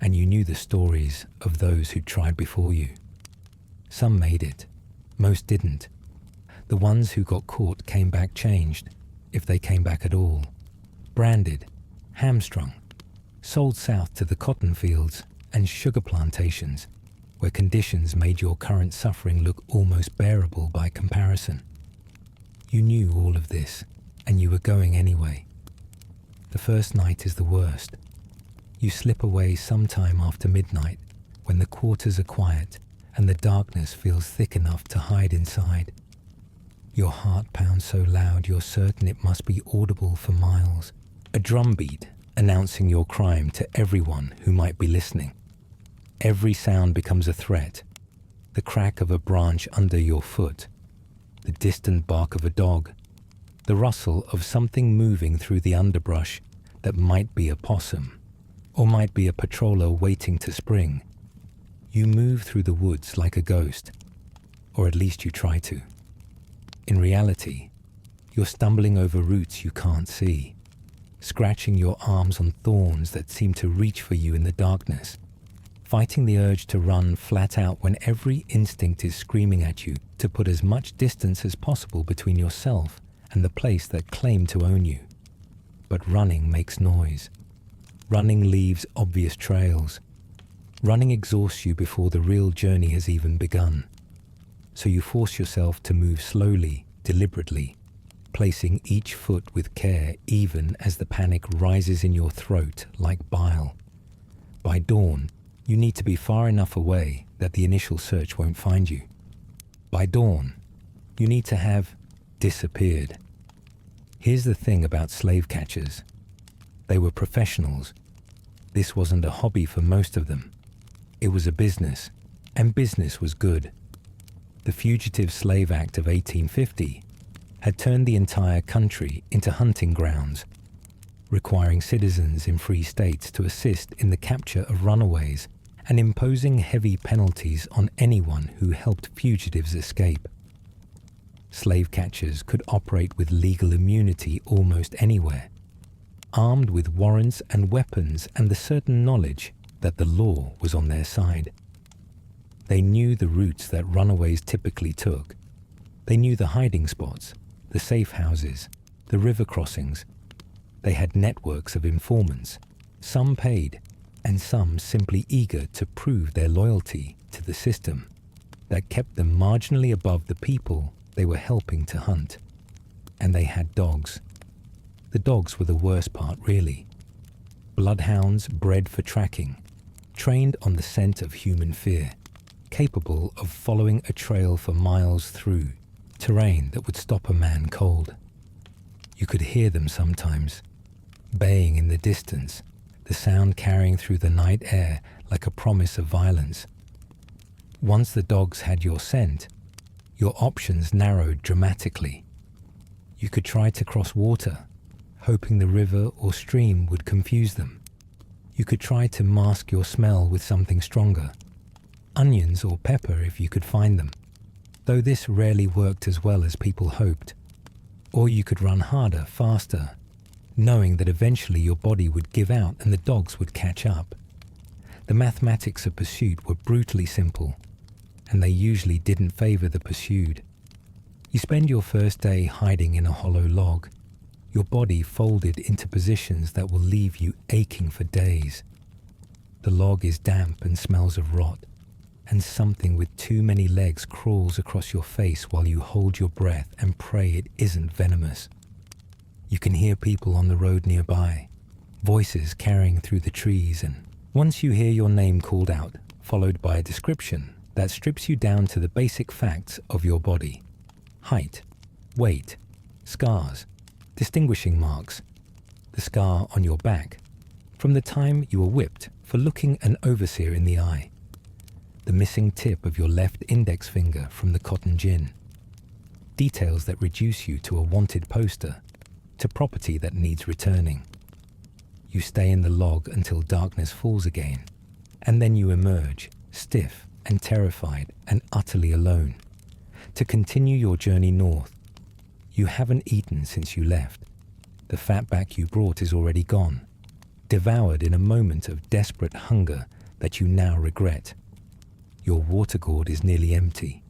Speaker 1: And you knew the stories of those who tried before you. Some made it, most didn't. The ones who got caught came back changed, if they came back at all. Branded, hamstrung, sold south to the cotton fields and sugar plantations, where conditions made your current suffering look almost bearable by comparison. You knew all of this, and you were going anyway. The first night is the worst. You slip away sometime after midnight, when the quarters are quiet and the darkness feels thick enough to hide inside. Your heart pounds so loud you're certain it must be audible for miles. A drumbeat announcing your crime to everyone who might be listening. Every sound becomes a threat. The crack of a branch under your foot, the distant bark of a dog, the rustle of something moving through the underbrush that might be a possum, or might be a patroller waiting to spring. You move through the woods like a ghost, or at least you try to. In reality, you're stumbling over roots you can't see, scratching your arms on thorns that seem to reach for you in the darkness, fighting the urge to run flat out when every instinct is screaming at you to put as much distance as possible between yourself and the place that claimed to own you. But running makes noise. Running leaves obvious trails. Running exhausts you before the real journey has even begun. So you force yourself to move slowly, deliberately, placing each foot with care even as the panic rises in your throat like bile. By dawn, you need to be far enough away that the initial search won't find you. By dawn, you need to have disappeared. Here's the thing about slave catchers. They were professionals. This wasn't a hobby for most of them. It was a business, and business was good. The Fugitive Slave Act of 1850 had turned the entire country into hunting grounds, requiring citizens in free states to assist in the capture of runaways and imposing heavy penalties on anyone who helped fugitives escape. Slave catchers could operate with legal immunity almost anywhere, armed with warrants and weapons and the certain knowledge that the law was on their side. They knew the routes that runaways typically took. They knew the hiding spots, the safe houses, the river crossings. They had networks of informants, some paid, and some simply eager to prove their loyalty to the system that kept them marginally above the people they were helping to hunt. And they had dogs. The dogs were the worst part, really. Bloodhounds bred for tracking, trained on the scent of human fear, capable of following a trail for miles through terrain that would stop a man cold. You could hear them sometimes, baying in the distance, the sound carrying through the night air like a promise of violence. Once the dogs had your scent, your options narrowed dramatically. You could try to cross water, hoping the river or stream would confuse them. You could try to mask your smell with something stronger, onions or pepper if you could find them, though this rarely worked as well as people hoped. Or you could run harder, faster, knowing that eventually your body would give out and the dogs would catch up. The mathematics of pursuit were brutally simple, and they usually didn't favor the pursued. You spend your first day hiding in a hollow log, your body folded into positions that will leave you aching for days. The log is damp and smells of rot, and something with too many legs crawls across your face while you hold your breath and pray it isn't venomous. You can hear people on the road nearby, voices carrying through the trees, and once you hear your name called out, followed by a description that strips you down to the basic facts of your body: height, weight, scars, distinguishing marks, the scar on your back from the time you were whipped for looking an overseer in the eye, the missing tip of your left index finger from the cotton gin, details that reduce you to a wanted poster, to property that needs returning. You stay in the log until darkness falls again, and then you emerge, stiff and terrified and utterly alone, to continue your journey north. You haven't eaten since you left. The fatback you brought is already gone, devoured in a moment of desperate hunger that you now regret. Your water gourd is nearly empty,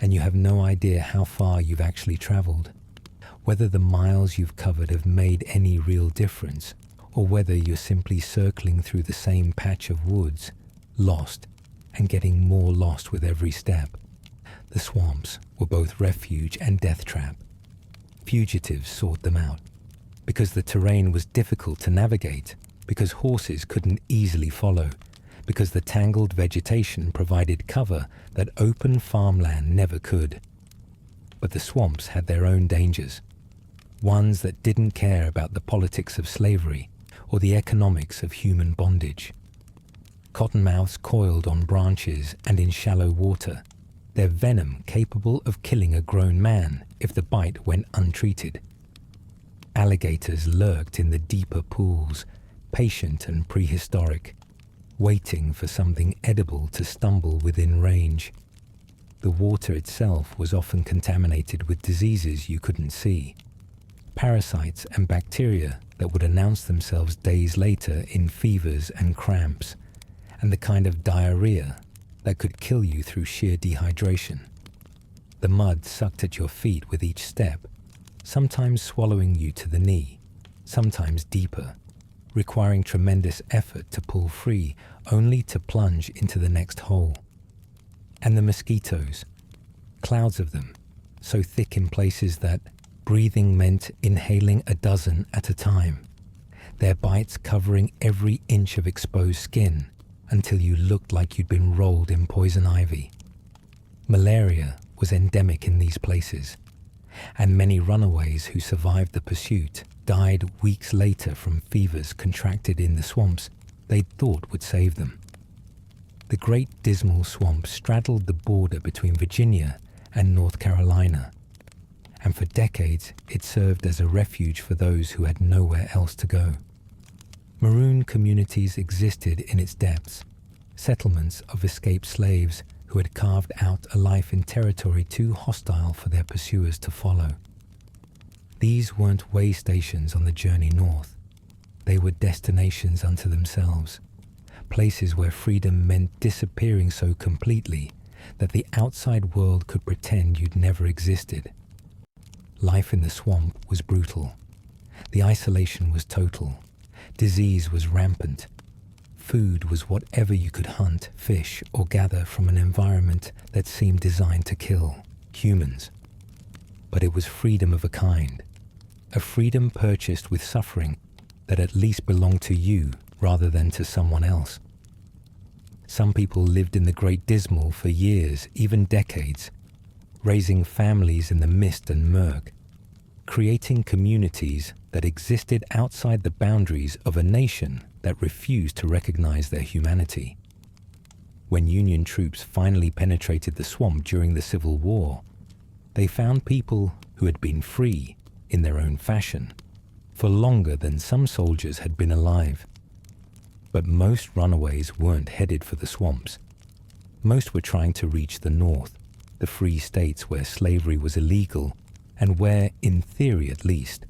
Speaker 1: and you have no idea how far you've actually traveled, whether the miles you've covered have made any real difference, or whether you're simply circling through the same patch of woods, lost and getting more lost with every step. The swamps were both refuge and death trap. Fugitives sought them out because the terrain was difficult to navigate, because horses couldn't easily follow, because the tangled vegetation provided cover that open farmland never could. But the swamps had their own dangers, ones that didn't care about the politics of slavery or the economics of human bondage. Cottonmouths coiled on branches and in shallow water, their venom capable of killing a grown man if the bite went untreated. Alligators lurked in the deeper pools, patient and prehistoric, waiting for something edible to stumble within range. The water itself was often contaminated with diseases you couldn't see, parasites and bacteria that would announce themselves days later in fevers and cramps, and the kind of diarrhea that could kill you through sheer dehydration. The mud sucked at your feet with each step, sometimes swallowing you to the knee, sometimes deeper, requiring tremendous effort to pull free, only to plunge into the next hole. And the mosquitoes, clouds of them, so thick in places that breathing meant inhaling a dozen at a time, their bites covering every inch of exposed skin until you looked like you'd been rolled in poison ivy. Malaria was endemic in these places, and many runaways who survived the pursuit died weeks later from fevers contracted in the swamps they'd thought would save them. The Great Dismal Swamp straddled the border between Virginia and North Carolina, and for decades it served as a refuge for those who had nowhere else to go. Maroon communities existed in its depths, settlements of escaped slaves who had carved out a life in territory too hostile for their pursuers to follow. These weren't way stations on the journey north. They were destinations unto themselves, places where freedom meant disappearing so completely that the outside world could pretend you'd never existed. Life in the swamp was brutal. The isolation was total. Disease was rampant. Food was whatever you could hunt, fish, or gather from an environment that seemed designed to kill humans. But it was freedom of a kind, a freedom purchased with suffering that at least belonged to you rather than to someone else. Some people lived in the Great Dismal for years, even decades, raising families in the mist and murk, creating communities that existed outside the boundaries of a nation that refused to recognize their humanity. When Union troops finally penetrated the swamp during the Civil War, they found people who had been free, in their own fashion, for longer than some soldiers had been alive. But most runaways weren't headed for the swamps. Most were trying to reach the north, the free states where slavery was illegal, and where, in theory at least,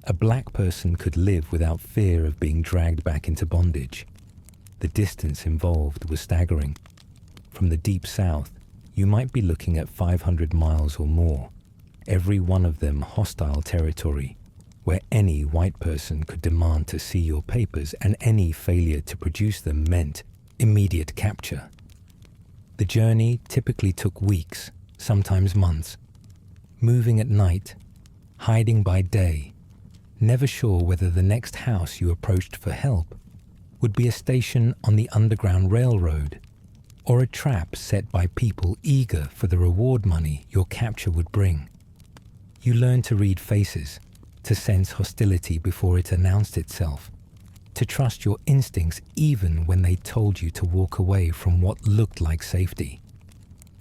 Speaker 1: a black person could live without fear of being dragged back into bondage. The distance involved was staggering. From the deep south, you might be looking at 500 miles or more, every one of them hostile territory, where any white person could demand to see your papers and any failure to produce them meant immediate capture. The journey typically took weeks, sometimes months, moving at night, hiding by day, never sure whether the next house you approached for help would be a station on the Underground Railroad or a trap set by people eager for the reward money your capture would bring. You learned to read faces, to sense hostility before it announced itself, to trust your instincts even when they told you to walk away from what looked like safety.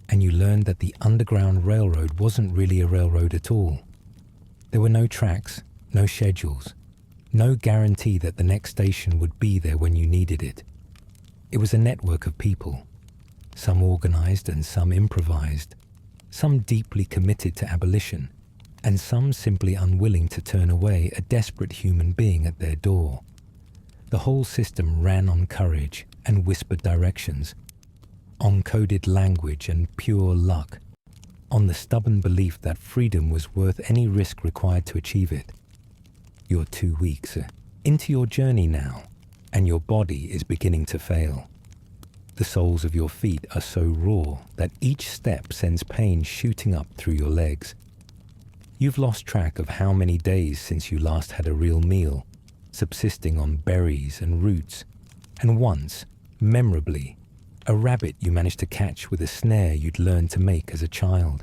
Speaker 1: And you learned that the Underground Railroad wasn't really a railroad at all. There were no tracks, no schedules, no guarantee that the next station would be there when you needed it. It was a network of people, some organized and some improvised, some deeply committed to abolition, and some simply unwilling to turn away a desperate human being at their door. The whole system ran on courage and whispered directions, on coded language and pure luck, on the stubborn belief that freedom was worth any risk required to achieve it. You're 2 weeks into your journey now, and your body is beginning to fail. The soles of your feet are so raw that each step sends pain shooting up through your legs. You've lost track of how many days since you last had a real meal, subsisting on berries and roots, and once, memorably, a rabbit you managed to catch with a snare you'd learned to make as a child.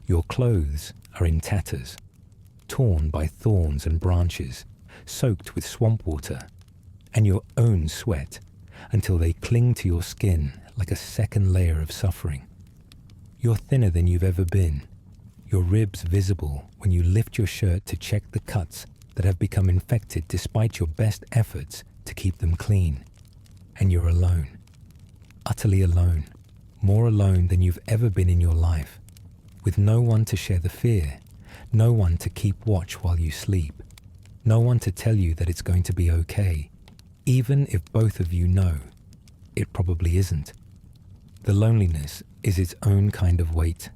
Speaker 1: Your clothes are in tatters, torn by thorns and branches, soaked with swamp water, and your own sweat, until they cling to your skin like a second layer of suffering. You're thinner than you've ever been, your ribs visible when you lift your shirt to check the cuts that have become infected despite your best efforts to keep them clean. And you're alone, utterly alone, more alone than you've ever been in your life, with no one to share the fear, no one to keep watch while you sleep, no one to tell you that it's going to be okay, even if both of you know it probably isn't. The loneliness is its own kind of weight,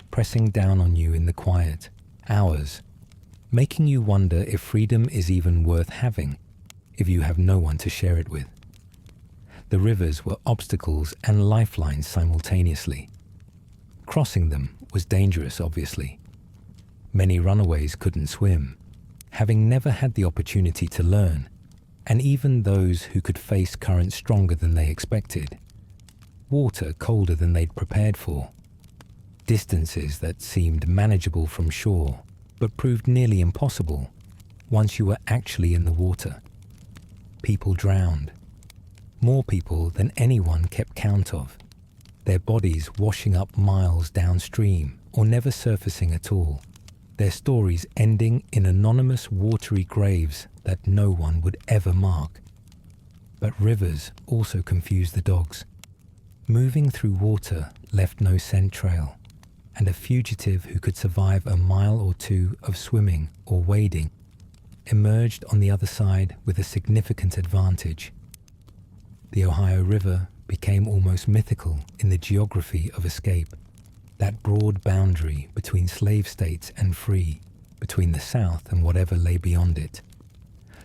Speaker 1: pressing down on you in the quiet, hours, making you wonder if freedom is even worth having if you have no one to share it with. The rivers were obstacles and lifelines simultaneously. Crossing them was dangerous, obviously. Many runaways couldn't swim, having never had the opportunity to learn, and even those who could face currents stronger than they expected, water colder than they'd prepared for, distances that seemed manageable from shore but proved nearly impossible once you were actually in the water. People drowned, more people than anyone kept count of, their bodies washing up miles downstream or never surfacing at all, their stories ending in anonymous watery graves that no one would ever mark. But rivers also confused the dogs. Moving through water left no scent trail, and a fugitive who could survive a mile or two of swimming or wading emerged on the other side with a significant advantage. The Ohio River became almost mythical in the geography of escape, that broad boundary between slave states and free, between the South and whatever lay beyond it.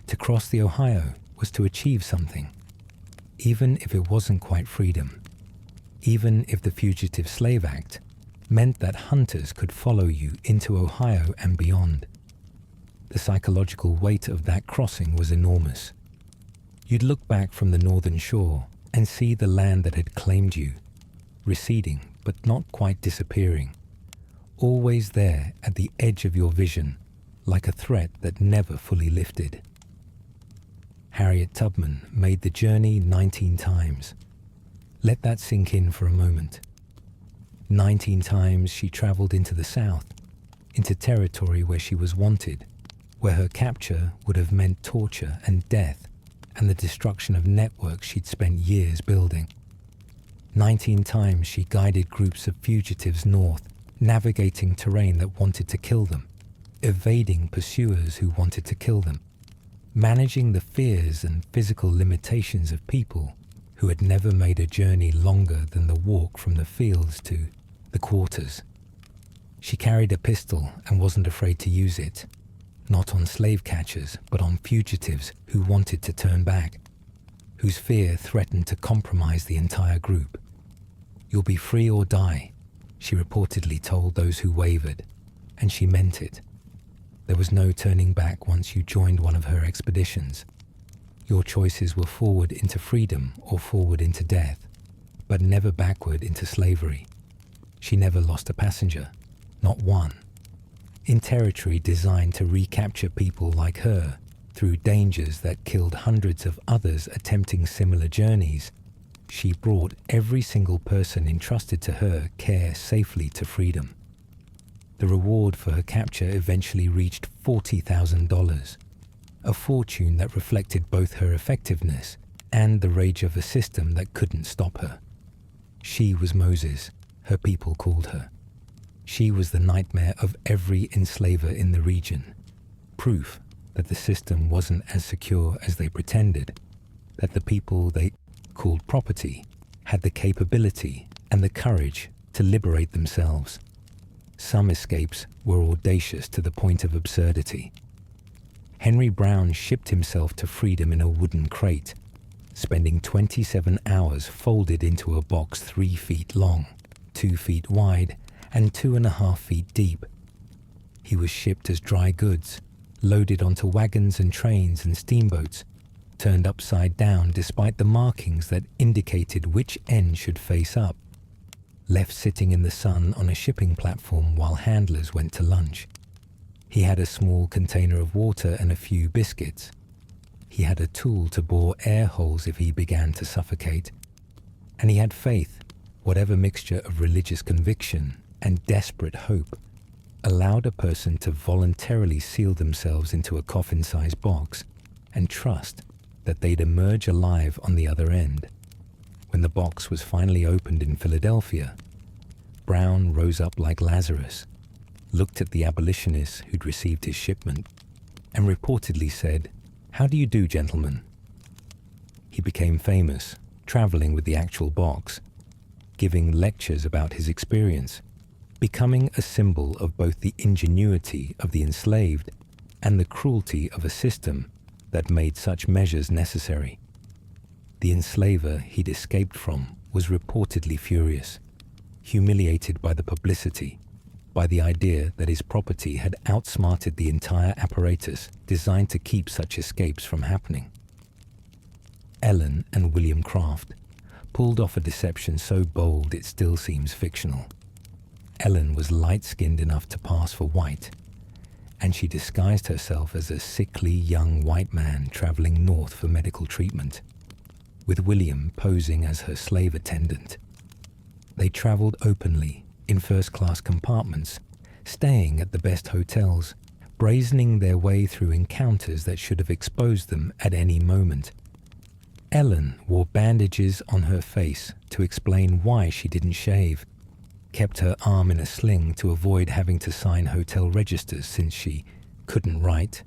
Speaker 1: To cross the Ohio was to achieve something, even if it wasn't quite freedom, even if the Fugitive Slave Act meant that hunters could follow you into Ohio and beyond. The psychological weight of that crossing was enormous. You'd look back from the northern shore and see the land that had claimed you, receding but not quite disappearing, always there at the edge of your vision, like a threat that never fully lifted. Harriet Tubman made the journey 19 times. Let that sink in for a moment. 19 times she traveled into the South, into territory where she was wanted, where her capture would have meant torture and death and the destruction of networks she'd spent years building. 19 times she guided groups of fugitives north, navigating terrain that wanted to kill them, evading pursuers who wanted to kill them, managing the fears and physical limitations of people who had never made a journey longer than the walk from the fields to the quarters. She carried a pistol and wasn't afraid to use it, not on slave catchers, but on fugitives who wanted to turn back, whose fear threatened to compromise the entire group. "You'll be free or die," she reportedly told those who wavered, and she meant it. There was no turning back once you joined one of her expeditions. Your choices were forward into freedom or forward into death, but never backward into slavery. She never lost a passenger, not one. In territory designed to recapture people like her through dangers that killed hundreds of others attempting similar journeys, she brought every single person entrusted to her care safely to freedom. The reward for her capture eventually reached $40,000, a fortune that reflected both her effectiveness and the rage of a system that couldn't stop her. She was Moses, her people called her. She was the nightmare of every enslaver in the region, proof that the system wasn't as secure as they pretended, that the people they called property had the capability and the courage to liberate themselves. Some escapes were audacious to the point of absurdity. Henry Brown shipped himself to freedom in a wooden crate, spending 27 hours folded into a box 3 feet long, 2 feet wide, and 2.5 feet deep. He was shipped as dry goods, loaded onto wagons and trains and steamboats, turned upside down despite the markings that indicated which end should face up, left sitting in the sun on a shipping platform while handlers went to lunch. He had a small container of water and a few biscuits. He had a tool to bore air holes if he began to suffocate. And he had faith, whatever mixture of religious conviction and desperate hope allowed a person to voluntarily seal themselves into a coffin-sized box and trust that they'd emerge alive on the other end. When the box was finally opened in Philadelphia, Brown rose up like Lazarus, looked at the abolitionist who'd received his shipment, and reportedly said, "How do you do, gentlemen?" He became famous, traveling with the actual box, giving lectures about his experience, becoming a symbol of both the ingenuity of the enslaved and the cruelty of a system that made such measures necessary. The enslaver he'd escaped from was reportedly furious, humiliated by the publicity, by the idea that his property had outsmarted the entire apparatus designed to keep such escapes from happening. Ellen and William Craft pulled off a deception so bold it still seems fictional. Ellen was light-skinned enough to pass for white, and she disguised herself as a sickly young white man traveling north for medical treatment, with William posing as her slave attendant. They traveled openly in first-class compartments, staying at the best hotels, brazening their way through encounters that should have exposed them at any moment. Ellen wore bandages on her face to explain why she didn't shave, kept her arm in a sling to avoid having to sign hotel registers since she couldn't write,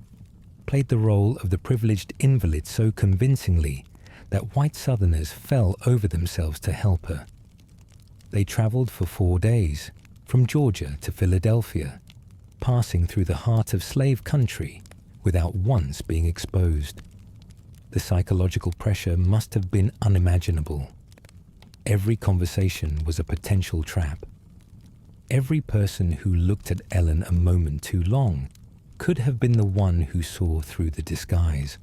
Speaker 1: played the role of the privileged invalid so convincingly that white Southerners fell over themselves to help her. They traveled for 4 days, from Georgia to Philadelphia, passing through the heart of slave country without once being exposed. The psychological pressure must have been unimaginable. Every conversation was a potential trap. Every person who looked at Ellen a moment too long could have been the one who saw through the disguise.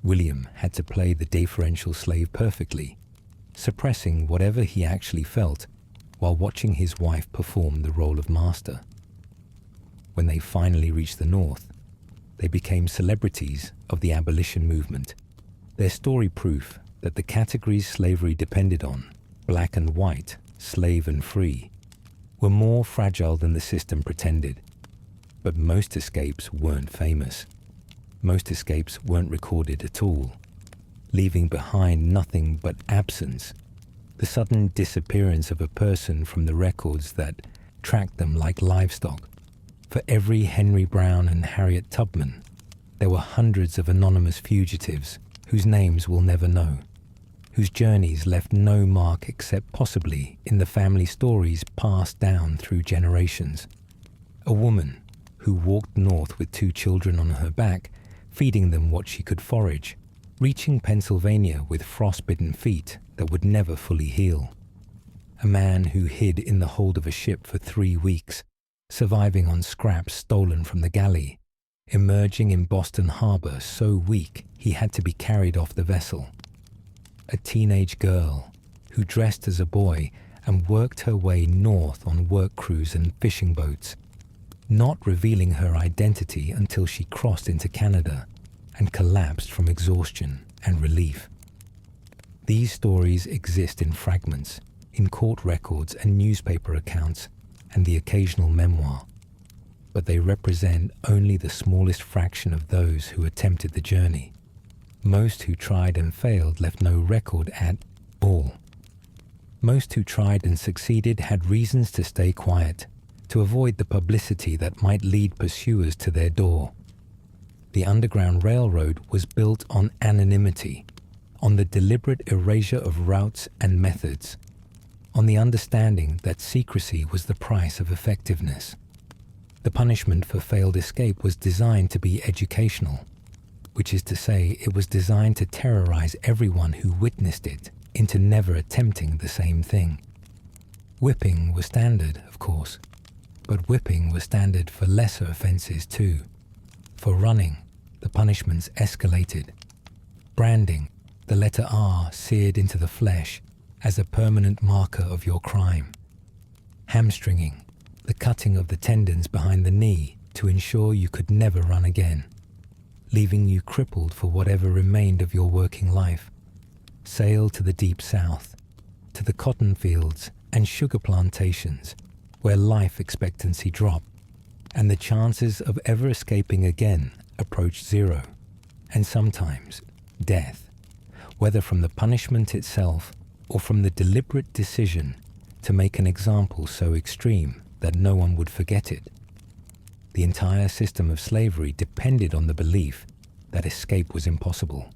Speaker 1: William had to play the deferential slave perfectly, suppressing whatever he actually felt while watching his wife perform the role of master. When they finally reached the North, they became celebrities of the abolition movement, their story proof that the categories slavery depended on, black and white, slave and free, were more fragile than the system pretended. But most escapes weren't famous. Most escapes weren't recorded at all, leaving behind nothing but absence, the sudden disappearance of a person from the records that tracked them like livestock. For every Henry Brown and Harriet Tubman, there were hundreds of anonymous fugitives whose names we'll never know, whose journeys left no mark except possibly in the family stories passed down through generations. A woman who walked north with 2 children on her back, feeding them what she could forage, reaching Pennsylvania with frostbitten feet that would never fully heal. A man who hid in the hold of a ship for 3 weeks, surviving on scraps stolen from the galley, emerging in Boston Harbor so weak he had to be carried off the vessel. A teenage girl who dressed as a boy and worked her way north on work crews and fishing boats, not revealing her identity until she crossed into Canada and collapsed from exhaustion and relief. These stories exist in fragments, in court records and newspaper accounts, and the occasional memoir, but they represent only the smallest fraction of those who attempted the journey. Most who tried and failed left no record at all. Most who tried and succeeded had reasons to stay quiet, to avoid the publicity that might lead pursuers to their door. The Underground Railroad was built on anonymity, on the deliberate erasure of routes and methods, on the understanding that secrecy was the price of effectiveness. The punishment for failed escape was designed to be educational, which is to say it was designed to terrorize everyone who witnessed it into never attempting the same thing. Whipping was standard, of course, but whipping was standard for lesser offenses too. For running, the punishments escalated. Branding, the letter R seared into the flesh, as a permanent marker of your crime. Hamstringing, the cutting of the tendons behind the knee to ensure you could never run again, leaving you crippled for whatever remained of your working life. Sail to the deep south, to the cotton fields and sugar plantations, where life expectancy dropped, and the chances of ever escaping again approached 0, and sometimes death, whether from the punishment itself or from the deliberate decision to make an example so extreme that no one would forget it. The entire system of slavery depended on the belief that escape was impossible,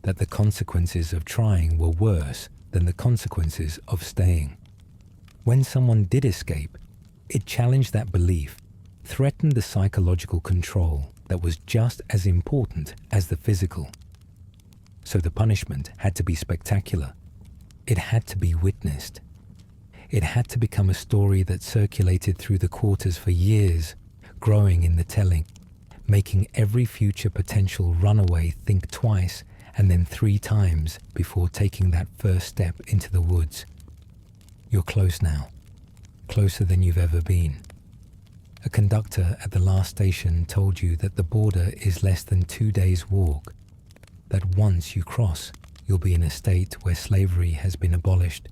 Speaker 1: that the consequences of trying were worse than the consequences of staying. When someone did escape, it challenged that belief, threatened the psychological control that was just as important as the physical. So the punishment had to be spectacular. It had to be witnessed. It had to become a story that circulated through the quarters for years, growing in the telling, making every future potential runaway think twice and then 3 times before taking that first step into the woods. You're close now, closer than you've ever been. A conductor at the last station told you that the border is less than 2 days' walk, that once you cross, you'll be in a state where slavery has been abolished,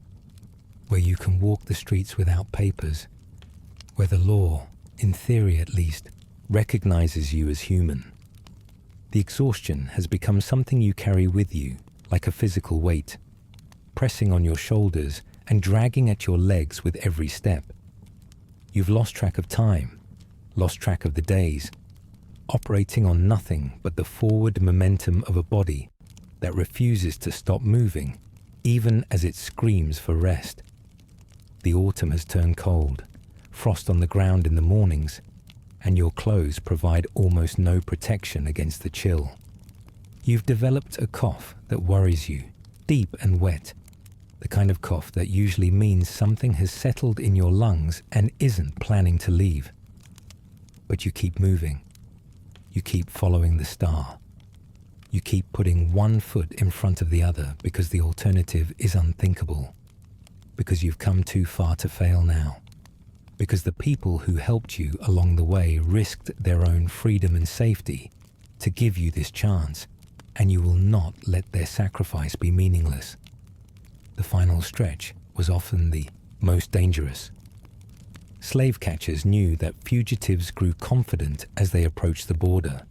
Speaker 1: where you can walk the streets without papers, where the law, in theory at least, recognizes you as human. The exhaustion has become something you carry with you, like a physical weight, pressing on your shoulders and dragging at your legs with every step. You've lost track of time, lost track of the days, operating on nothing but the forward momentum of a body that refuses to stop moving, even as it screams for rest. The autumn has turned cold, frost on the ground in the mornings, and your clothes provide almost no protection against the chill. You've developed a cough that worries you, deep and wet, the kind of cough that usually means something has settled in your lungs and isn't planning to leave. But you keep moving. You keep following the star. You keep putting one foot in front of the other because the alternative is unthinkable, because you've come too far to fail now, because the people who helped you along the way risked their own freedom and safety to give you this chance, and you will not let their sacrifice be meaningless. The final stretch was often the most dangerous. Slave catchers knew that fugitives grew confident as they approached the border,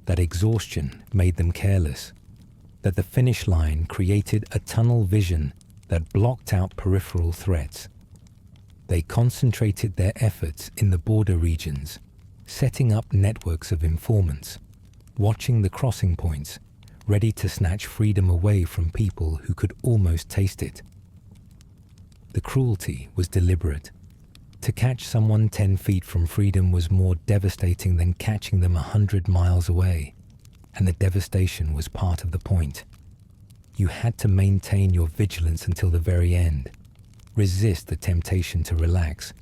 Speaker 1: that exhaustion made them careless, that the finish line created a tunnel vision that blocked out peripheral threats. They concentrated their efforts in the border regions, setting up networks of informants, watching the crossing points, ready to snatch freedom away from people who could almost taste it. The cruelty was deliberate. To catch someone 10 feet from freedom was more devastating than catching them 100 miles away, and the devastation was part of the point. You had to maintain your vigilance until the very end. Resist the temptation to relax.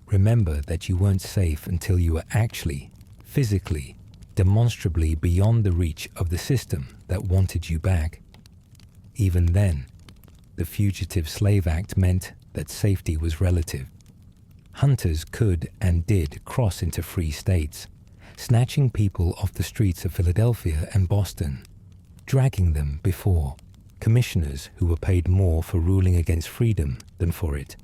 Speaker 1: Remember that you weren't safe until you were actually, physically, demonstrably beyond the reach of the system that wanted you back. Even then, the Fugitive Slave Act meant that safety was relative. Hunters could and did cross into free states, snatching people off the streets of Philadelphia and Boston, dragging them before commissioners who were paid more for ruling against freedom than for it.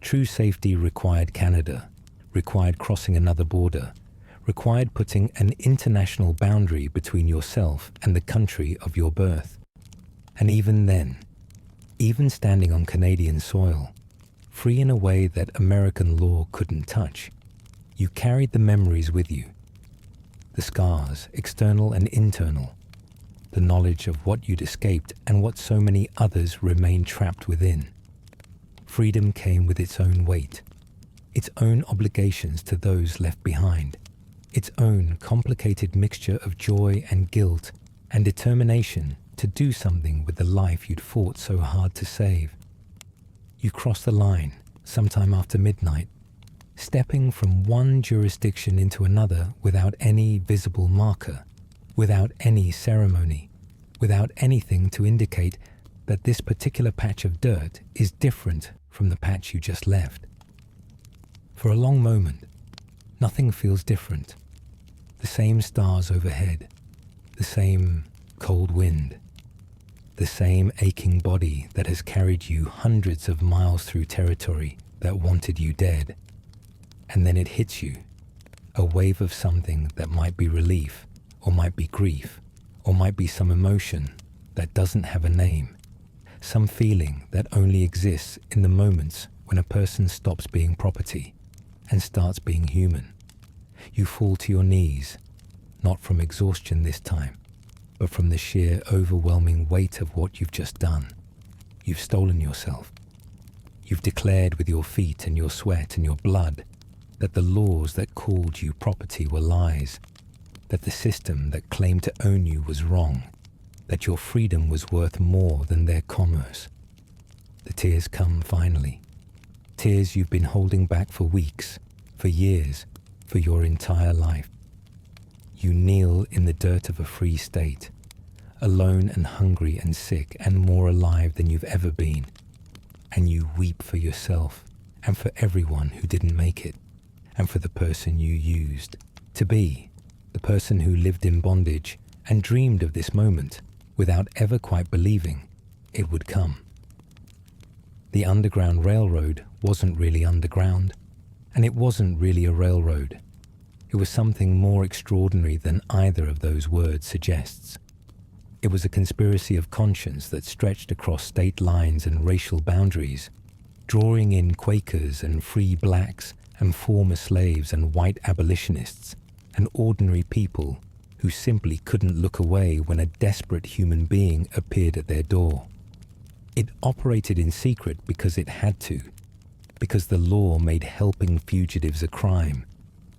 Speaker 1: True safety required Canada, required crossing another border, required putting an international boundary between yourself and the country of your birth. And even then, even standing on Canadian soil, free in a way that American law couldn't touch, you carried the memories with you. The scars, external and internal, the knowledge of what you'd escaped and what so many others remained trapped within. Freedom came with its own weight, its own obligations to those left behind, its own complicated mixture of joy and guilt and determination to do something with the life you'd fought so hard to save. You crossed the line sometime after midnight, stepping from one jurisdiction into another without any visible marker, without any ceremony, without anything to indicate that this particular patch of dirt is different from the patch you just left. For a long moment, nothing feels different. The same stars overhead, the same cold wind, the same aching body that has carried you hundreds of miles through territory that wanted you dead. And then it hits you, a wave of something that might be relief, or might be grief, or might be some emotion, that doesn't have a name, some feeling that only exists in the moments when a person stops being property and starts being human. You fall to your knees, not from exhaustion this time, but from the sheer overwhelming weight of what you've just done. You've stolen yourself. You've declared with your feet and your sweat and your blood that the laws that called you property were lies, that the system that claimed to own you was wrong, that your freedom was worth more than their commerce. The tears come finally. Tears you've been holding back for weeks, for years, for your entire life. You kneel in the dirt of a free state, alone and hungry and sick and more alive than you've ever been. And you weep for yourself and for everyone who didn't make it, and for the person you used to be, the person who lived in bondage and dreamed of this moment without ever quite believing it would come. The Underground Railroad wasn't really underground, and it wasn't really a railroad. It was something more extraordinary than either of those words suggests. It was a conspiracy of conscience that stretched across state lines and racial boundaries, drawing in Quakers and free blacks and former slaves and white abolitionists and ordinary people who simply couldn't look away when a desperate human being appeared at their door. It operated in secret because it had to, because the law made helping fugitives a crime,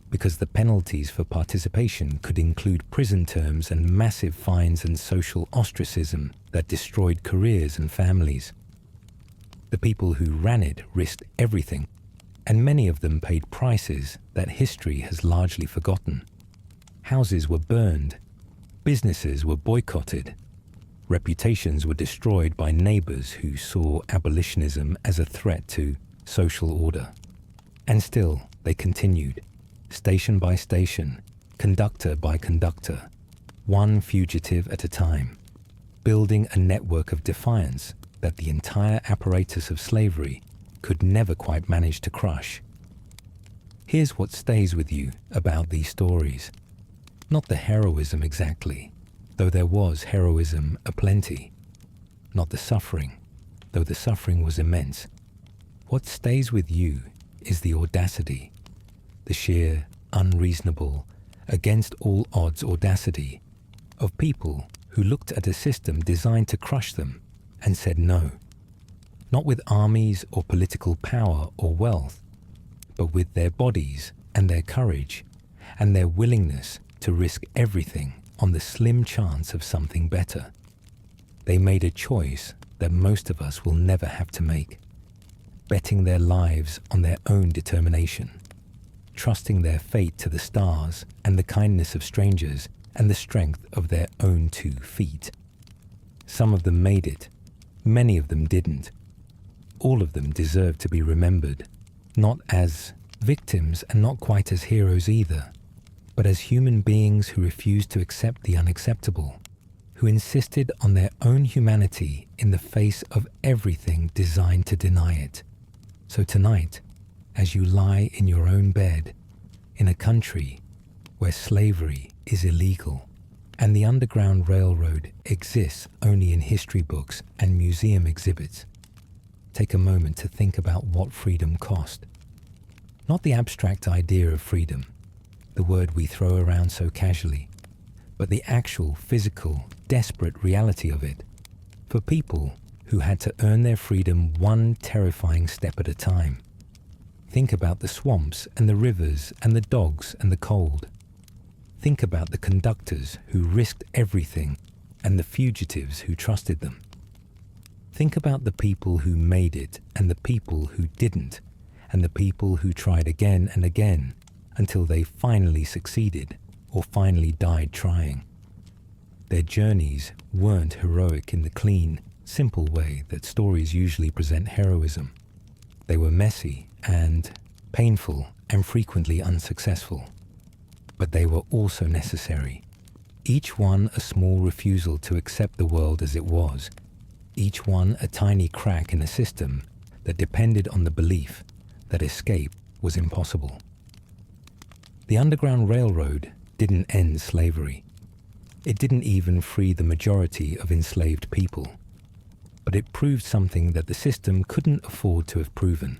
Speaker 1: because the penalties for participation could include prison terms and massive fines and social ostracism that destroyed careers and families. The people who ran it risked everything, and many of them paid prices that history has largely forgotten. Houses were burned, businesses were boycotted, reputations were destroyed by neighbors who saw abolitionism as a threat to social order. And still, they continued, station by station, conductor by conductor, one fugitive at a time, building a network of defiance that the entire apparatus of slavery could never quite manage to crush. Here's what stays with you about these stories. Not the heroism exactly, though there was heroism aplenty. Not the suffering, though the suffering was immense. What stays with you is the audacity, the sheer, unreasonable, against all odds audacity of people who looked at a system designed to crush them and said no. Not with armies or political power or wealth, but with their bodies and their courage and their willingness to risk everything on the slim chance of something better. They made a choice that most of us will never have to make, betting their lives on their own determination, trusting their fate to the stars and the kindness of strangers and the strength of their own 2 feet. Some of them made it, many of them didn't. All of them deserve to be remembered, not as victims and not quite as heroes either, but as human beings who refused to accept the unacceptable, who insisted on their own humanity in the face of everything designed to deny it. So tonight, as you lie in your own bed, in a country where slavery is illegal, and the Underground Railroad exists only in history books and museum exhibits, take a moment to think about what freedom cost. Not the abstract idea of freedom, the word we throw around so casually, but the actual, physical, desperate reality of it, for people who had to earn their freedom one terrifying step at a time. Think about the swamps and the rivers and the dogs and the cold. Think about the conductors who risked everything and the fugitives who trusted them. Think about the people who made it and the people who didn't, and the people who tried again and again until they finally succeeded or finally died trying. Their journeys weren't heroic in the clean, simple way that stories usually present heroism. They were messy and painful and frequently unsuccessful. But they were also necessary. Each one a small refusal to accept the world as it was. Each one a tiny crack in a system that depended on the belief that escape was impossible. The Underground Railroad didn't end slavery. It didn't even free the majority of enslaved people. But it proved something that the system couldn't afford to have proven,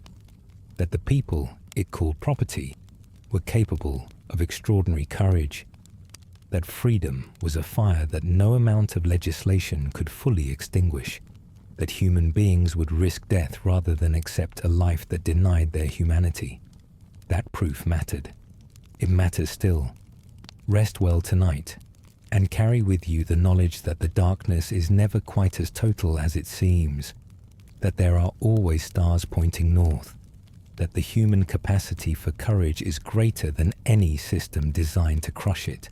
Speaker 1: that the people it called property were capable of extraordinary courage, that freedom was a fire that no amount of legislation could fully extinguish, that human beings would risk death rather than accept a life that denied their humanity. That proof mattered. It matters still. Rest well tonight, and carry with you the knowledge that the darkness is never quite as total as it seems, that there are always stars pointing north, that the human capacity for courage is greater than any system designed to crush it.